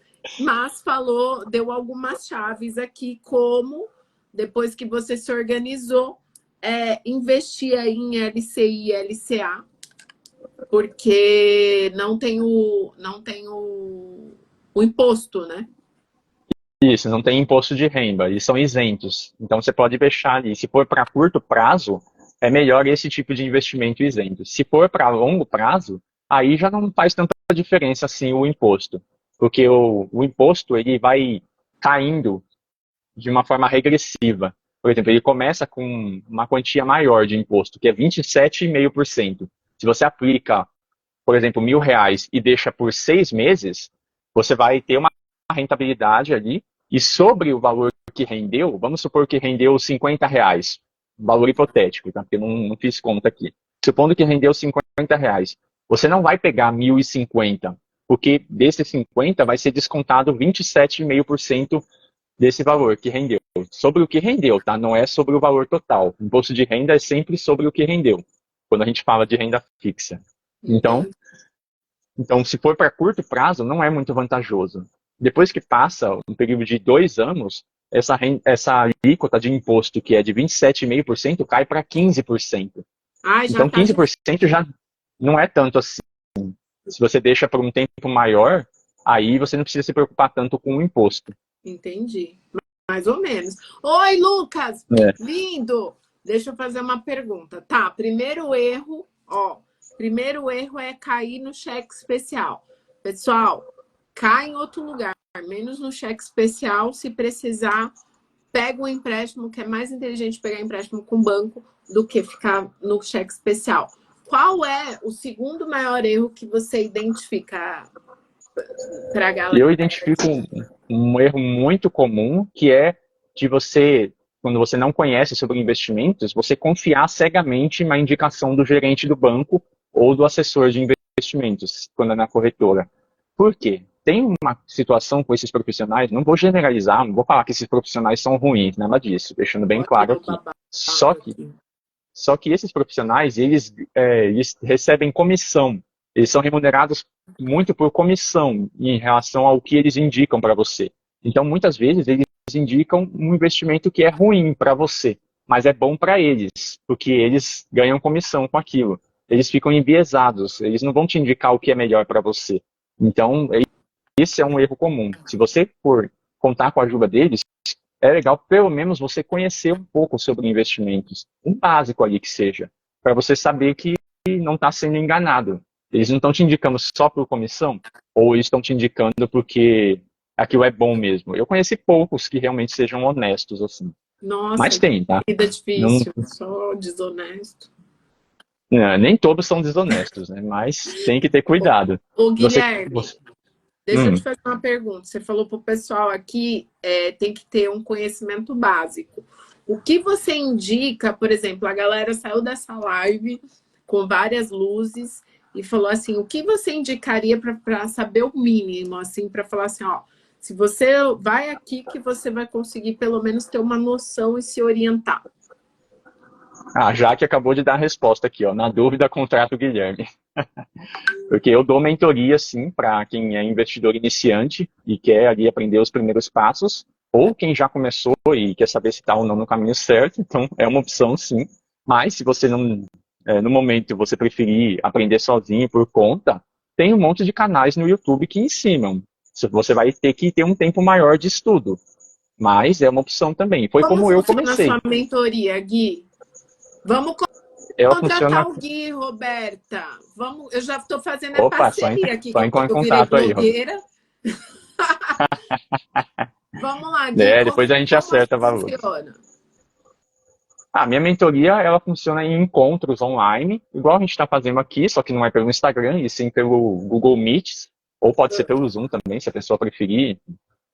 falou, deu algumas chaves aqui, como depois que você se organizou, investir aí em LCI e LCA, porque não tem o imposto, né? Isso, não tem imposto de renda, eles são isentos. Então você pode deixar ali. Se for para curto prazo, é melhor esse tipo de investimento isento. Se for para longo prazo, aí já não faz tanta diferença assim o imposto. Porque o imposto ele vai caindo de uma forma regressiva. Por exemplo, ele começa com uma quantia maior de imposto, que é 27,5%. Se você aplica, por exemplo, R$ 1.000 e deixa por 6 meses, você vai ter uma rentabilidade ali, e sobre o valor que rendeu, vamos supor que rendeu R$ 50, valor hipotético, tá? Porque eu não fiz conta aqui. Supondo que rendeu R$ 50, você não vai pegar 1.050, porque desses 50 vai ser descontado 27,5% desse valor que rendeu. Sobre o que rendeu, tá? Não é sobre o valor total. O imposto de renda é sempre sobre o que rendeu, quando a gente fala de renda fixa. Então, Entendi. se for para curto prazo, não é muito vantajoso. Depois que passa um período de 2 anos, essa alíquota de imposto, que é de 27,5%, cai para 15%. Ai, já Então, tá 15% já não é tanto assim. Se você deixa por um tempo maior, aí você não precisa se preocupar tanto com o imposto. entendi. Mais ou menos. Oi, Lucas! É. Lindo! Deixa eu fazer uma pergunta. Tá, primeiro erro, ó. Primeiro erro é cair no cheque especial. Pessoal, cai em outro lugar, menos no cheque especial. Se precisar, pega um empréstimo, que é mais inteligente pegar empréstimo com banco do que ficar no cheque especial. Qual é o segundo maior erro que você identifica para a galera? Eu identifico um erro muito comum, que é de você, quando você não conhece sobre investimentos, você confiar cegamente na indicação do gerente do banco ou do assessor de investimentos, quando é na corretora. Por quê? Tem uma situação com esses profissionais, não vou generalizar, não vou falar que esses profissionais são ruins, nada disso, deixando bem Aqui claro no aqui. babado Só que aqui. Só que esses profissionais, eles recebem comissão. Eles são remunerados muito por comissão em relação ao que eles indicam para você. Então, muitas vezes, eles indicam um investimento que é ruim para você, mas é bom para eles, porque eles ganham comissão com aquilo. eles ficam enviesados, eles não vão te indicar o que é melhor para você. Então, esse é um erro comum. Se você for contar com a ajuda deles, é legal pelo menos você conhecer um pouco sobre investimentos, um básico ali que seja, para você saber que não está sendo enganado. Eles não estão te indicando só por comissão, ou eles estão te indicando porque aquilo é bom mesmo. Eu conheci poucos que realmente sejam honestos assim. Nossa, Mas tem, tá? que vida Não, difícil, só desonesto. nem todos são desonestos, né? Mas tem que ter cuidado. Ô, Você, Guilherme, você, deixa eu te fazer uma pergunta. Você falou para o pessoal aqui, tem que ter um conhecimento básico. O que você indica, por exemplo, a galera saiu dessa live com várias luzes e falou assim, o que você indicaria para saber o mínimo, assim, para falar assim, ó, se você vai aqui que você vai conseguir pelo menos ter uma noção e se orientar. a Jaque acabou de dar a resposta aqui, ó. Na dúvida, contrata o Guilherme. Porque eu dou mentoria, sim, para quem é investidor iniciante e quer ali aprender os primeiros passos, ou quem já começou e quer saber se está ou não no caminho certo. Então, é uma opção, sim. Mas, se você não, no momento, você preferir aprender sozinho por conta, tem um monte de canais no YouTube que ensinam. Você vai ter que ter um tempo maior de estudo. Mas é uma opção também. Foi Como como eu funciona a comecei. sua mentoria, Gui? Vamos Ela contratar funciona. o Gui, Roberta. Vamos, eu já estou fazendo a Opa, parceria aqui, que só em eu virei contato aí, Rob. blogueira. Vamos lá, Gui, Depois a gente como acerta valores. funciona? A minha mentoria, ela funciona em encontros online, igual a gente está fazendo aqui, só que não é pelo Instagram, e sim pelo Google Meet, ou pode ser pelo Zoom também, se a pessoa preferir.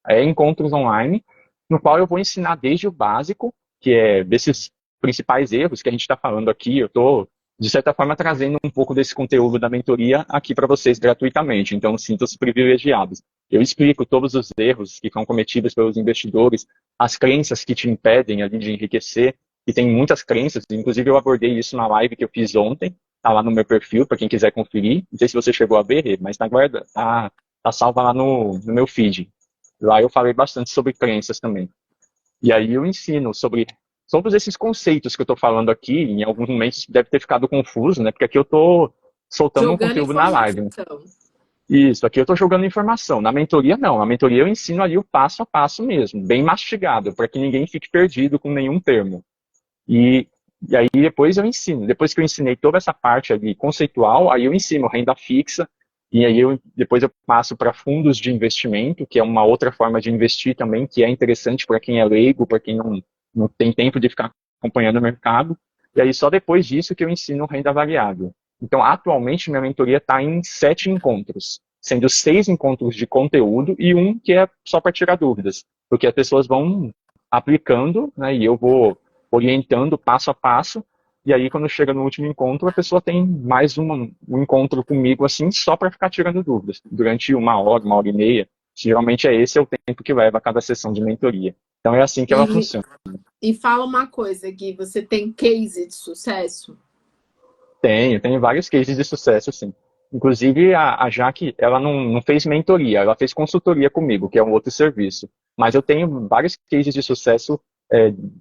É encontros online, no qual eu vou ensinar desde o básico, que é desses principais erros que a gente está falando aqui. Eu estou, de certa forma, trazendo um pouco desse conteúdo da mentoria aqui para vocês gratuitamente, então sintam-se privilegiados. Eu explico todos os erros que são cometidos pelos investidores, as crenças que te impedem ali de enriquecer, e tem muitas crenças, inclusive eu abordei isso na live que eu fiz ontem, tá lá no meu perfil, para quem quiser conferir. Não sei se você chegou a ver, mas tá salva lá no meu feed. Lá eu falei bastante sobre crenças também. E aí eu ensino sobre todos esses conceitos que eu estou falando aqui. Em alguns momentos deve ter ficado confuso, né? Porque aqui eu estou soltando um Jogando conteúdo na live, né? informação. Isso, aqui eu estou jogando informação. Na mentoria, não. Na mentoria eu ensino ali o passo a passo mesmo, bem mastigado, para que ninguém fique perdido com nenhum termo. E, e aí depois eu ensino. Depois que eu ensinei toda essa parte ali conceitual, aí eu ensino renda fixa. E aí depois eu passo para fundos de investimento, que é uma outra forma de investir também, que é interessante para quem é leigo, para quem não tem tempo de ficar acompanhando o mercado. E aí só depois disso que eu ensino renda variável. Então, atualmente, minha mentoria está em 7 encontros, sendo 6 encontros de conteúdo e um que é só para tirar dúvidas, porque as pessoas vão aplicando, né, e eu vou orientando passo a passo, e aí quando chega no último encontro, a pessoa tem mais um encontro comigo, assim, só para ficar tirando dúvidas, durante 1 hora e meia. Geralmente esse é o tempo que leva a cada sessão de mentoria. Então é assim que ela funciona. E fala uma coisa, Gui, você tem case de sucesso? Tenho vários cases de sucesso, sim. Inclusive, a Jaque, ela não fez mentoria, ela fez consultoria comigo, que é um outro serviço. Mas eu tenho vários cases de sucesso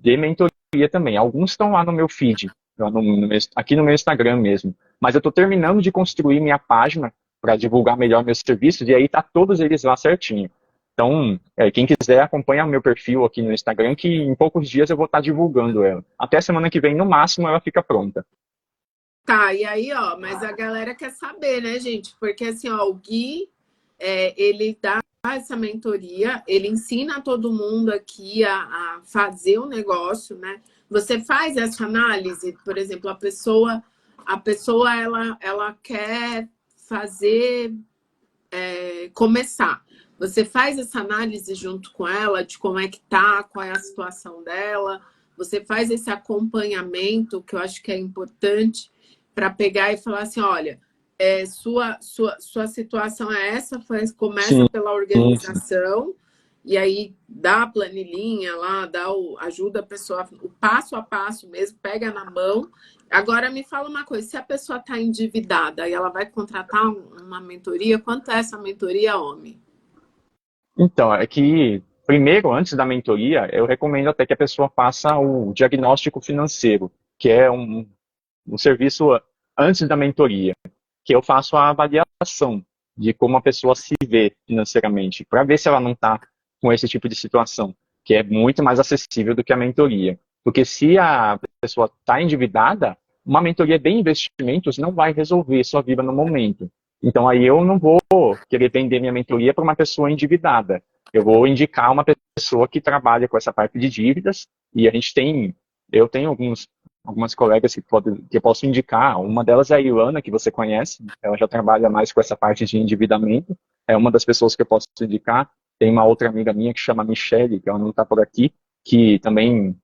de mentoria também. Alguns estão lá no meu feed, lá aqui no meu Instagram mesmo. Mas eu estou terminando de construir minha página para divulgar melhor meus serviços, e aí tá todos eles lá certinho. Então, quem quiser, acompanha o meu perfil aqui no Instagram, que em poucos dias eu vou estar divulgando ela. Até semana que vem, no máximo, ela fica pronta. Tá, e aí, ó, mas a galera quer saber, né, gente? Porque assim, ó, o Gui, ele dá essa mentoria, ele ensina todo mundo aqui a fazer o negócio, né? Você faz essa análise, por exemplo, a pessoa ela quer fazer, começar. Você faz essa análise junto com ela de como é que tá, qual é a situação dela. Você faz esse acompanhamento, que eu acho que é importante, para pegar e falar assim, olha, sua situação é essa, começa Sim, pela sim. organização, e aí dá a planilhinha lá, ajuda a pessoa, o passo a passo mesmo, pega na mão. Agora me fala uma coisa, se a pessoa está endividada e ela vai contratar uma mentoria, quanto é essa mentoria, homem? Então, é que, primeiro, antes da mentoria, eu recomendo até que a pessoa faça o diagnóstico financeiro, que é um serviço antes da mentoria, que eu faço a avaliação de como a pessoa se vê financeiramente, para ver se ela não está com esse tipo de situação, que é muito mais acessível do que a mentoria. Porque se a pessoa está endividada, uma mentoria de investimentos não vai resolver sua vida no momento. Então aí eu não vou querer vender minha mentoria para uma pessoa endividada. Eu vou indicar uma pessoa que trabalha com essa parte de dívidas e eu tenho algumas colegas que eu posso indicar. Uma delas é a Ilana, que você conhece. Ela já trabalha mais com essa parte de endividamento. É uma das pessoas que eu posso indicar. Tem uma outra amiga minha que chama Michele, que ela não está por aqui, que também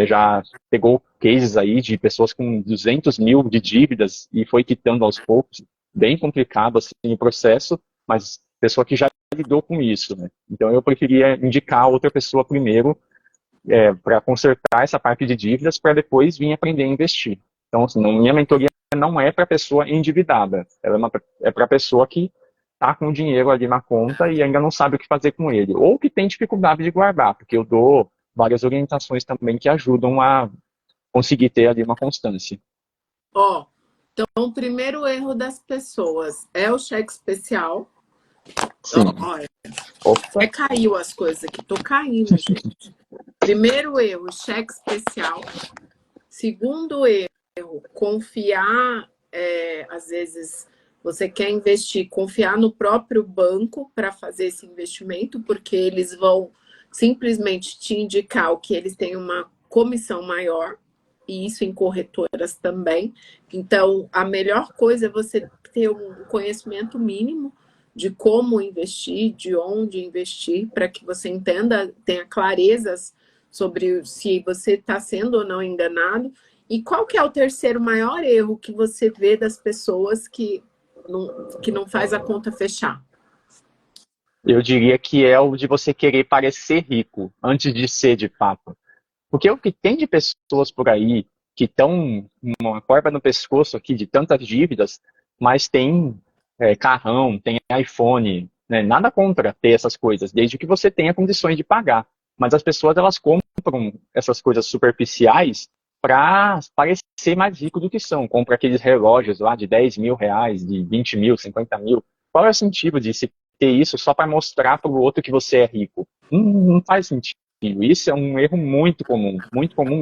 já pegou cases aí de pessoas com 200 mil de dívidas e foi quitando aos poucos. Bem complicado assim o processo, mas pessoa que já lidou com isso, né? Então eu preferia indicar outra pessoa primeiro para consertar essa parte de dívidas para depois vir aprender a investir. Então, assim, minha mentoria não é para pessoa endividada, ela é para pessoa que está com o dinheiro ali na conta e ainda não sabe o que fazer com ele, ou que tem dificuldade de guardar, porque eu dou várias orientações também que ajudam a conseguir ter ali uma constância. Ó, então o primeiro erro das pessoas é o cheque especial. Sim. Olha, Opa. caiu as coisas aqui, tô caindo, gente. Primeiro erro, cheque especial. Segundo erro, confiar, às vezes você quer investir, confiar no próprio banco para fazer esse investimento, porque eles vão simplesmente te indicar o que eles têm uma comissão maior, e isso em corretoras também. Então, a melhor coisa é você ter um conhecimento mínimo de como investir, de onde investir, para que você entenda, tenha clarezas sobre se você está sendo ou não enganado. E qual que é o terceiro maior erro que você vê das pessoas que não faz a conta fechar? Eu diria que é o de você querer parecer rico antes de ser de fato. Porque o que tem de pessoas por aí que estão uma corda no pescoço aqui de tantas dívidas, mas tem carrão, tem iPhone, né? Nada contra ter essas coisas, desde que você tenha condições de pagar. Mas as pessoas elas compram essas coisas superficiais para parecer mais rico do que são. Compra aqueles relógios lá de 10 mil reais, de 20 mil, 50 mil. Qual é o sentido de se ter isso só para mostrar para o outro que você é rico? Não faz sentido. Isso é um erro muito comum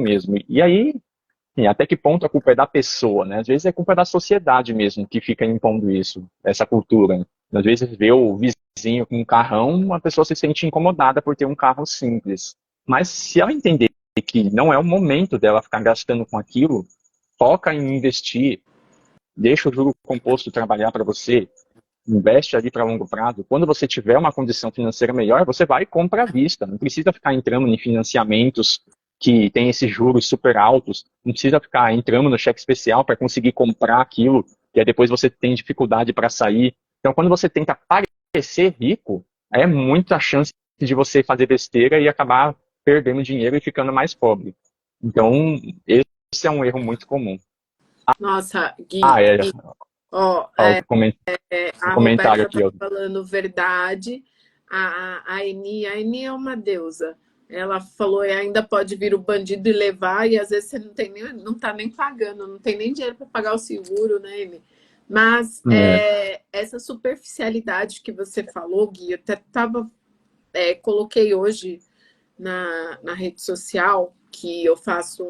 mesmo. E aí, sim, até que ponto a culpa é da pessoa, né? Às vezes é culpa da sociedade mesmo que fica impondo isso, essa cultura, né? Às vezes vê o vizinho com um carrão, a pessoa se sente incomodada por ter um carro simples. Mas se ela entender que não é o momento dela ficar gastando com aquilo, foca em investir, deixa o juro composto trabalhar para você, investe ali para longo prazo. Quando você tiver uma condição financeira melhor, você vai e compra à vista. Não precisa ficar entrando em financiamentos que tem esses juros super altos. Não precisa ficar entrando no cheque especial para conseguir comprar aquilo, que aí depois você tem dificuldade para sair. Então, quando você tenta parecer rico, é muita chance de você fazer besteira e acabar perdendo dinheiro e ficando mais pobre. Então, esse é um erro muito comum. Nossa, Ah, Gui, ó, o a comentário Roberta tá aqui, ó. falando verdade. A Eni é uma deusa. Ela falou, ainda pode vir o bandido e levar, e às vezes você não tá nem pagando, não tem nem dinheiro para pagar o seguro, né, Eni? Mas essa superficialidade que você falou, Gui, eu até coloquei hoje na rede social que eu faço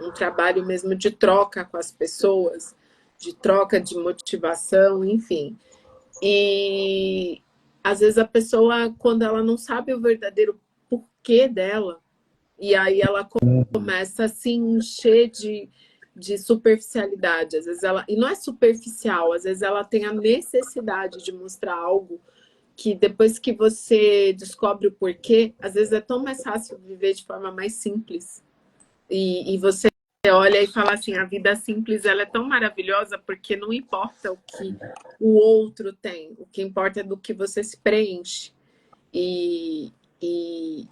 um trabalho mesmo de troca com as pessoas, de troca de motivação, enfim. E às vezes a pessoa, quando ela não sabe o verdadeiro porquê dela, e aí ela começa a se encher de superficialidade. Às vezes ela. E não é superficial, às vezes ela tem a necessidade de mostrar algo que depois que você descobre o porquê, às vezes é tão mais fácil viver de forma mais simples. E você olha e fala assim, a vida simples ela é tão maravilhosa porque não importa o que o outro tem, o que importa é do que você se preenche. E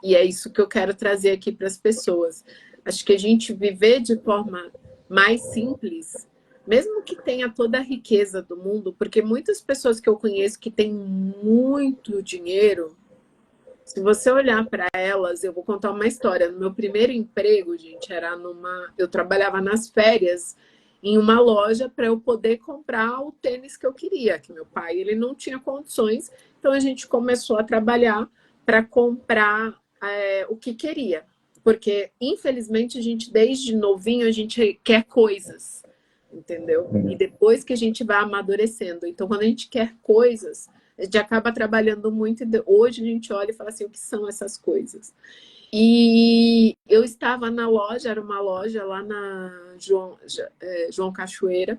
é isso que eu quero trazer aqui para as pessoas. Acho que a gente viver de forma mais simples, mesmo que tenha toda a riqueza do mundo, porque muitas pessoas que eu conheço que têm muito dinheiro, se você olhar para elas, eu vou contar uma história. No meu primeiro emprego, gente, era eu trabalhava nas férias em uma loja para eu poder comprar o tênis que eu queria, que meu pai ele não tinha condições, então a gente começou a trabalhar para comprar o que queria, porque infelizmente a gente desde novinho a gente quer coisas, entendeu? E depois que a gente vai amadurecendo, então quando a gente quer coisas, a gente acaba trabalhando muito e hoje a gente olha e fala assim, o que são essas coisas? E eu estava na loja, era uma loja lá na João Cachoeira,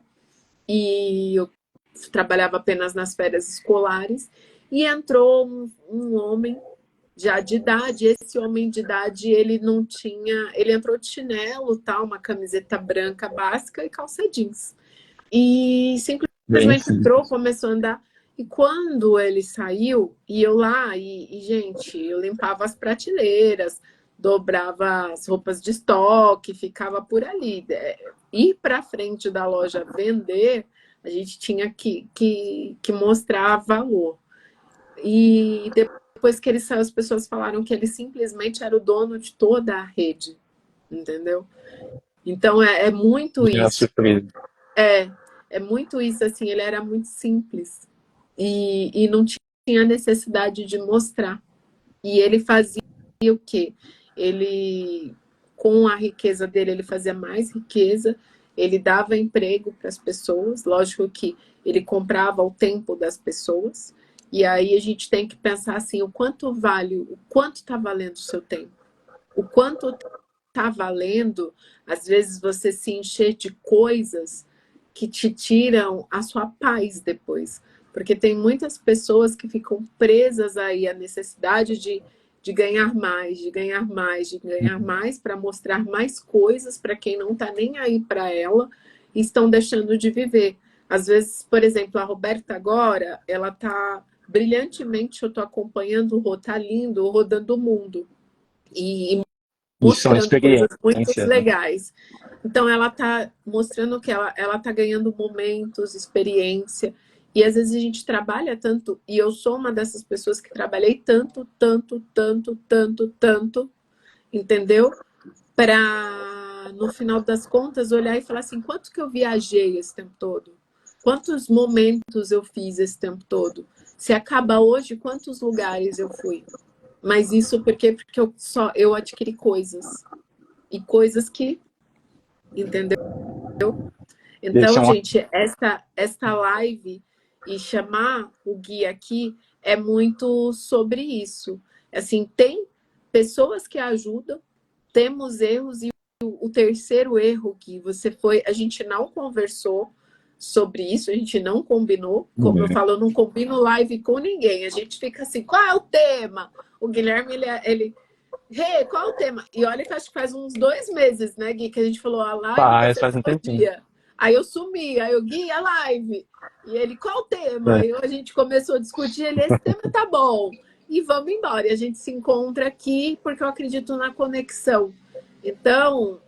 e eu trabalhava apenas nas férias escolares, e entrou um homem já de idade. Esse homem de idade, ele não tinha, ele entrou de chinelo, tal, uma camiseta branca básica e calça jeans. E simplesmente entrou, começou a andar. E quando ele saiu, e eu lá, gente, eu limpava as prateleiras, dobrava as roupas de estoque, ficava por ali. Ir para frente da loja vender, a gente tinha que mostrar valor. E depois que ele saiu, as pessoas falaram que ele simplesmente era o dono de toda a rede, entendeu? Então é muito isso. É muito isso, assim, ele era muito simples e não tinha necessidade de mostrar. E ele fazia o quê? Ele, com a riqueza dele, ele fazia mais riqueza, ele dava emprego para as pessoas, lógico que ele comprava o tempo das pessoas, e aí a gente tem que pensar assim, o quanto vale, o quanto está valendo o seu tempo, o quanto está valendo, às vezes, você se encher de coisas que te tiram a sua paz depois. Porque tem muitas pessoas que ficam presas aí à necessidade de ganhar mais, de ganhar mais, de ganhar mais, para mostrar mais coisas para quem não está nem aí para ela, e estão deixando de viver. Às vezes, por exemplo, a Roberta agora, ela está brilhantemente, eu estou acompanhando, tá lindo, rodando o mundo. E mostrando coisas muito legais. Então, ela está mostrando que ela está ganhando momentos, experiência. E às vezes a gente trabalha tanto, e eu sou uma dessas pessoas que trabalhei tanto, entendeu? Para, no final das contas, olhar e falar assim, quanto que eu viajei esse tempo todo? Quantos momentos eu fiz esse tempo todo? Se acaba hoje, quantos lugares eu fui? Mas isso porque eu adquiri coisas. E coisas que, entendeu? Então, gente, esta live e chamar o Gui aqui é muito sobre isso. Assim, tem pessoas que ajudam, temos erros, e o terceiro erro que você foi, a gente não conversou sobre isso, a gente não combinou. Como eu falo, eu não combino live com ninguém. A gente fica assim, qual é o tema? O Guilherme, ele qual é o tema? E olha que acho que faz uns 2 meses, né, Gui, que a gente falou a live. Faz um tempinho. Aí eu sumi, aí eu, Gui, a live. E ele, qual o tema? Aí a gente começou a discutir, ele, esse tema tá bom. E vamos embora. E a gente se encontra aqui porque eu acredito na conexão. Então,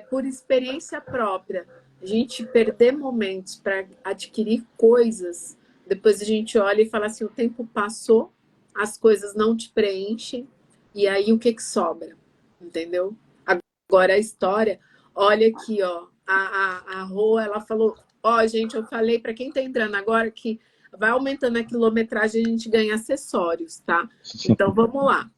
por experiência própria, a gente perder momentos para adquirir coisas, depois a gente olha e fala assim, o tempo passou, as coisas não te preenchem, e aí o que sobra? Entendeu? Agora a história, olha aqui, ó, a Rô, ela falou, ó, gente, eu falei para quem tá entrando agora que vai aumentando a quilometragem, a gente ganha acessórios, tá? Então vamos lá.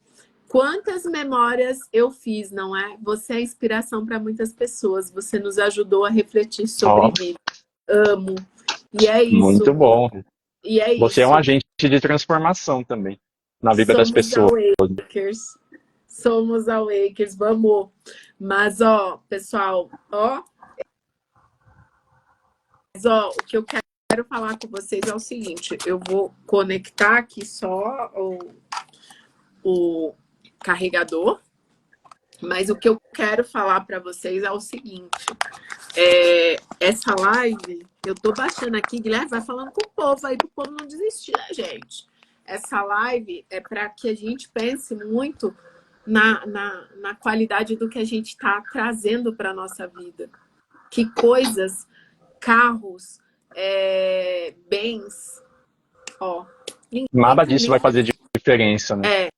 Quantas memórias eu fiz, não é? Você é inspiração para muitas pessoas, você nos ajudou a refletir sobre vida. Amo. E é isso. Muito bom. E é você isso. É um agente de transformação também na vida das pessoas. Somos Awakers, vamos. Mas, ó, pessoal, o que eu quero falar com vocês é o seguinte, eu vou conectar aqui só o carregador, mas o que eu quero falar para vocês é o seguinte, essa live, eu tô baixando aqui, Guilherme vai falando com o povo aí, pro povo não desistir, né, gente? Essa live é para que a gente pense muito na qualidade do que a gente está trazendo para a nossa vida. Que coisas, carros, bens, ó. Nada disso vai fazer diferença, né?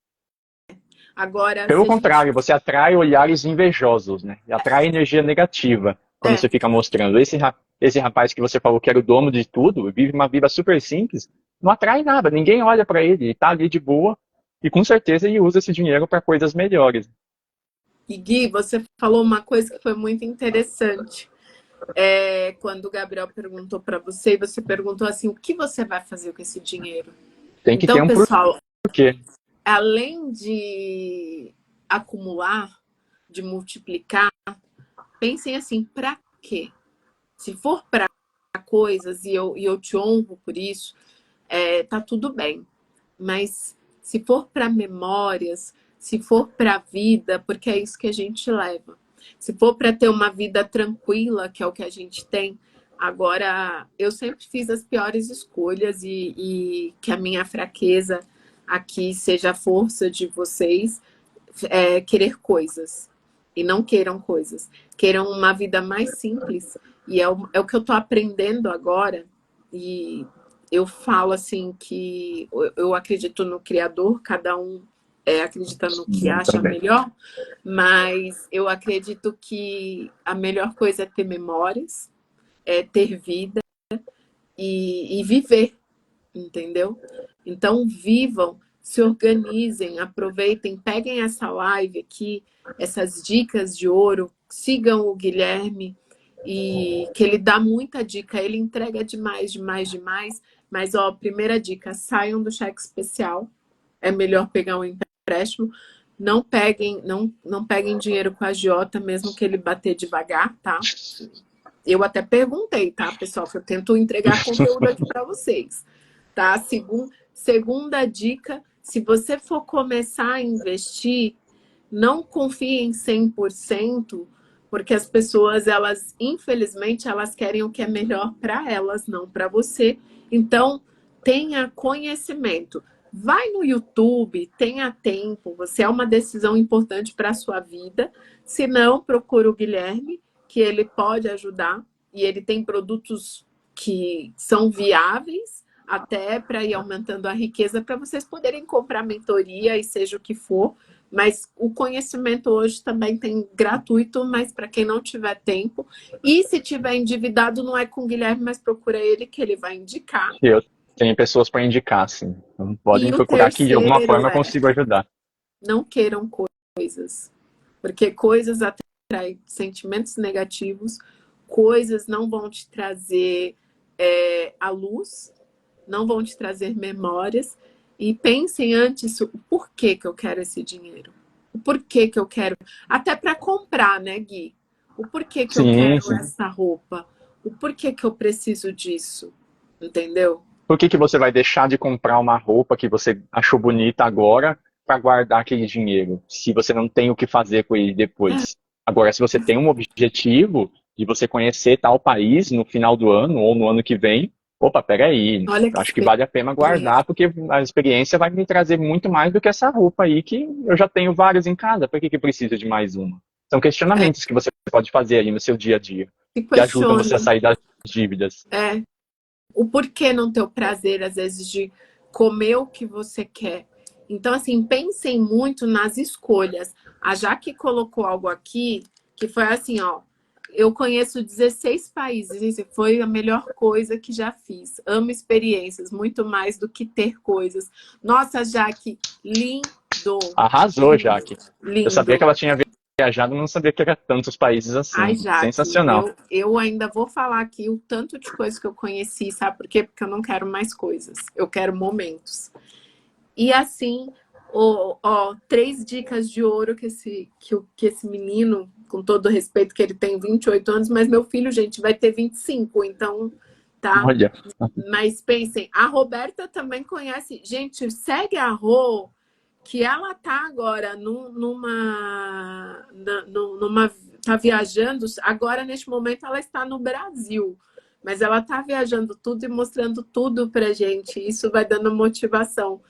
Agora, pelo contrário, você atrai olhares invejosos, né? E atrai energia negativa. quando você fica mostrando esse rapaz que você falou que era o dono de tudo, vive uma vida super simples, não atrai nada, ninguém olha para ele, ele tá ali de boa, e com certeza ele usa esse dinheiro para coisas melhores. E Gui, você falou uma coisa que foi muito interessante. Quando o Gabriel perguntou para você, você perguntou assim, o que você vai fazer com esse dinheiro? Tem que ter Então, um pessoal, porquê. além de acumular, de multiplicar, pensem assim, para quê? Se for para coisas, e eu te honro por isso, tá tudo bem. Mas se for para memórias, se for para a vida, porque é isso que a gente leva. Se for para ter uma vida tranquila, que é o que a gente tem, agora eu sempre fiz as piores escolhas e que a minha fraqueza aqui seja a força de vocês, querer coisas. E não queiram coisas. Queiram uma vida mais simples. E é o que eu estou aprendendo agora. E eu falo assim que eu acredito no Criador, cada um acredita no que acha Também. melhor, mas eu acredito que a melhor coisa é ter memórias, é ter vida e viver, entendeu? Então vivam, se organizem, aproveitem, peguem essa live aqui, essas dicas de ouro, sigam o Guilherme, e que ele dá muita dica, ele entrega demais, demais, demais. Mas, ó, primeira dica, saiam do cheque especial. É melhor pegar um empréstimo. Não peguem dinheiro com a agiota, mesmo que ele bater devagar, tá? Eu até perguntei, tá, pessoal? Que eu tento entregar conteúdo aqui para vocês, tá? Segunda dica, se você for começar a investir, não confie em 100%, porque as pessoas, elas, infelizmente, elas querem o que é melhor para elas, não para você. Então, tenha conhecimento. Vai no YouTube, tenha tempo. Você é uma decisão importante para a sua vida. Se não, procura o Guilherme, que ele pode ajudar. E ele tem produtos que são viáveis, até para ir aumentando a riqueza, para vocês poderem comprar mentoria e seja o que for. Mas o conhecimento hoje também tem gratuito, mas para quem não tiver tempo. E se tiver endividado, não é com o Guilherme, mas procura ele que ele vai indicar. Eu tenho pessoas para indicar, sim. Então, podem E o procurar que de alguma terceiro forma eu consigo ajudar. não queiram coisas. Porque coisas atraem sentimentos negativos, coisas não vão te trazer a luz, não vão te trazer memórias. E pensem antes o porquê que eu quero esse dinheiro. O porquê que eu quero. Até para comprar, né, Gui? O porquê que eu Sim, quero sim. essa roupa. O porquê que eu preciso disso. Entendeu? Por que que você vai deixar de comprar uma roupa que você achou bonita agora para guardar aquele dinheiro, se você não tem o que fazer com ele depois? Agora, se você tem um objetivo de você conhecer tal país no final do ano ou no ano que vem, opa, peraí, Olha que acho que vale a pena experiência. guardar, porque a experiência vai me trazer muito mais do que essa roupa aí, que eu já tenho várias em casa, por que que precisa de mais uma? São questionamentos que você pode fazer aí no seu dia a dia, Se que ajudam você a questione. sair das dívidas. O porquê não ter o prazer, às vezes, de comer o que você quer. Então, assim, pensem muito nas escolhas. A Jaque colocou algo aqui que foi assim, ó. Eu conheço 16 países e foi a melhor coisa que já fiz. Amo experiências, muito mais do que ter coisas. Nossa, Jaque, lindo. Arrasou, Lindo. Jaque. Eu sabia que Lindo. ela tinha viajado, mas não sabia que era tantos países Ai, assim. Jaque, Sensacional. eu ainda vou falar aqui o tanto de coisas que eu conheci, sabe por quê? Porque eu não quero mais coisas, eu quero momentos. E assim, ó, 3 dicas de ouro que esse menino, com todo o respeito que ele tem 28 anos, mas meu filho, gente, vai ter 25, então, tá? Olha, Mas pensem, a Roberta também conhece. Gente, segue a Rô, que ela tá agora numa tá viajando, agora neste momento ela está no Brasil, mas ela tá viajando tudo e mostrando tudo pra gente, isso vai dando motivação.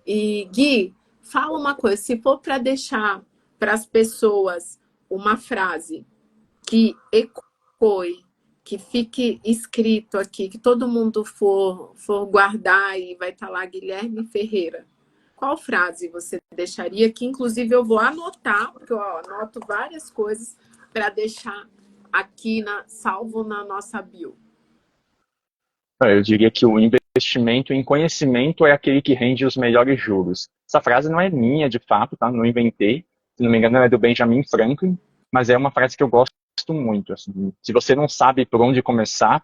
E Gui, fala uma coisa, se for para deixar para as pessoas uma frase que ecoe, que fique escrito aqui, que todo mundo for guardar e vai estar lá Guilherme Ferreira. Qual frase você deixaria? Que inclusive eu vou anotar, porque eu anoto várias coisas para deixar aqui, salvo na nossa bio? Eu diria que o investimento em conhecimento é aquele que rende os melhores juros. Essa frase não é minha, de fato, tá? Não inventei. Se não me engano, ela é do Benjamin Franklin, mas é uma frase que eu gosto muito. Assim. Se você não sabe por onde começar,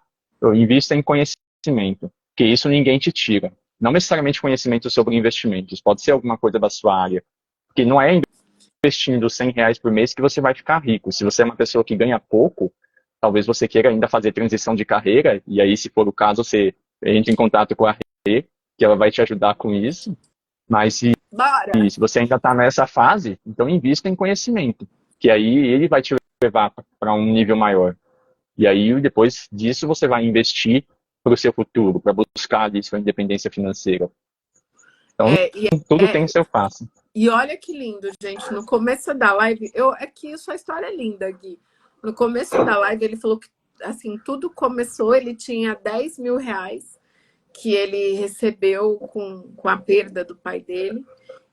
invista em conhecimento, porque isso ninguém te tira. Não necessariamente conhecimento sobre investimentos, pode ser alguma coisa da sua área. Porque não é investindo R$ 100 por mês que você vai ficar rico. Se você é uma pessoa que ganha pouco, talvez você queira ainda fazer transição de carreira, e aí, se for o caso, você entra em contato com a Rê, que ela vai te ajudar com isso. Mas Bora! se você ainda está nessa fase, então invista em conhecimento, que aí ele vai te levar para um nível maior. E aí, depois disso, você vai investir para o seu futuro, para buscar ali sua independência financeira. Então, tudo tem o seu passo. E olha que lindo, gente. No começo da live, é que sua história é linda, Gui. No começo da live, ele falou que assim, tudo começou, ele tinha R$ 10.000 que ele recebeu com a perda do pai dele.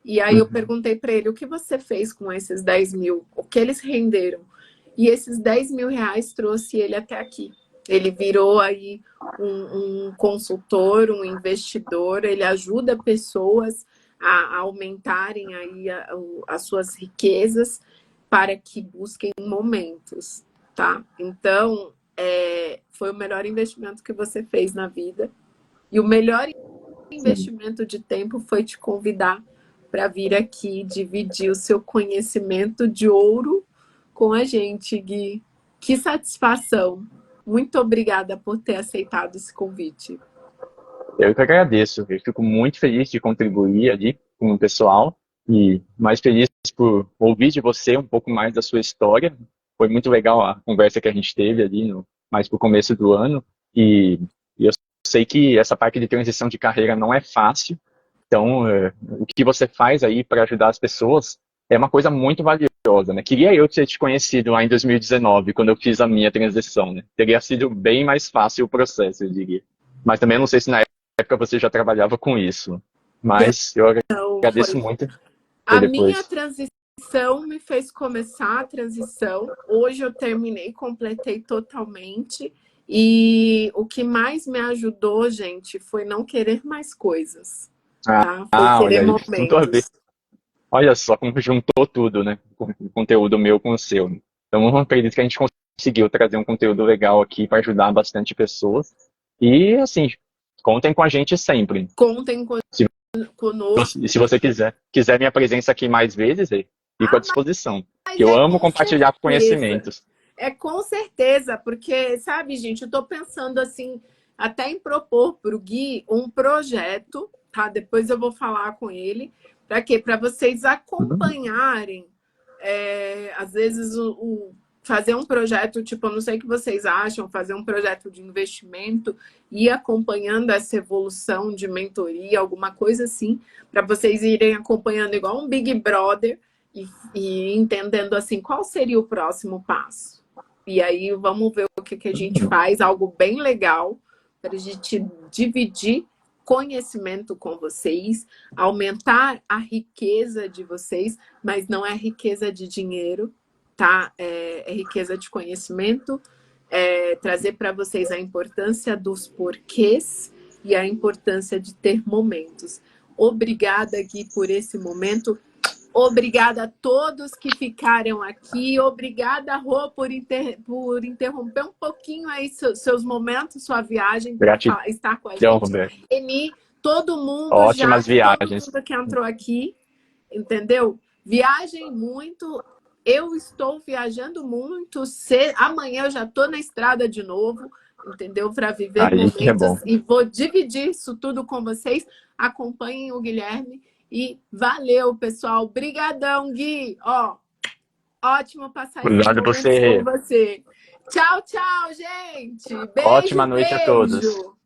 E aí eu perguntei para ele, o que você fez com esses 10 mil? O que eles renderam? E esses R$ 10.000 trouxe ele até aqui. Ele virou aí um consultor, um investidor, ele ajuda pessoas a aumentarem aí as suas riquezas para que busquem momentos, tá? Então, foi o melhor investimento que você fez na vida. E o melhor investimento de tempo foi te convidar para vir aqui dividir o seu conhecimento de ouro com a gente, Gui. Que satisfação. Muito obrigada por ter aceitado esse convite. Eu que agradeço. Eu fico muito feliz de contribuir ali com o pessoal e mais feliz por ouvir de você um pouco mais da sua história. Foi muito legal a conversa que a gente teve ali mais pro começo do ano e eu sei que essa parte de transição de carreira não é fácil. Então, o que você faz aí para ajudar as pessoas é uma coisa muito valiosa, né? Queria eu ter te conhecido lá em 2019, quando eu fiz a minha transição, né? Teria sido bem mais fácil o processo, eu diria. Mas também não sei se na época você já trabalhava com isso. Mas eu agradeço muito por A minha depois. transição me fez começar a transição. Hoje eu terminei, completei totalmente. E o que mais me ajudou, gente, foi não querer mais coisas. Tá? Foi Olha querer aí, tudo a ver. momentos. Olha só como juntou tudo, né? O conteúdo meu com o seu. Então, eu acredito que a gente conseguiu trazer um conteúdo legal aqui para ajudar bastante pessoas. E, assim, contem com a gente sempre. Contem conosco. E se você quiser minha presença aqui mais vezes, fico à disposição. Mas Que eu amo com compartilhar certeza. conhecimentos. Com certeza, porque, sabe, gente, eu tô pensando assim, até em propor para o Gui um projeto, tá? Depois eu vou falar com ele. Para quê? Para vocês acompanharem, às vezes, fazer um projeto, tipo, eu não sei o que vocês acham, fazer um projeto de investimento e ir acompanhando essa evolução de mentoria, alguma coisa assim, para vocês irem acompanhando igual um Big Brother e entendendo assim qual seria o próximo passo. E aí vamos ver o que a gente faz, algo bem legal para a gente dividir conhecimento com vocês, aumentar a riqueza de vocês, mas não é riqueza de dinheiro, tá? É riqueza de conhecimento, trazer para vocês a importância dos porquês e a importância de ter momentos. Obrigada, Gui, por esse momento. Obrigada a todos que ficaram aqui. Obrigada, Rô, por interromper um pouquinho aí seus momentos, sua viagem, para estar com a Gratidão, gente. Roberto. Eni, todo mundo Ótimas todo viagens. mundo que entrou aqui, entendeu? Viajem muito. Eu estou viajando muito. Amanhã eu já estou na estrada de novo, entendeu? Para viver Aí que é momentos. bom. E vou dividir isso tudo com vocês. Acompanhem o Guilherme. E valeu, pessoal. Brigadão, Gui. Ótimo passar esses Obrigado por momentos você. com você. Tchau, tchau, gente. Ótima Beijo, noite a todos. beijo.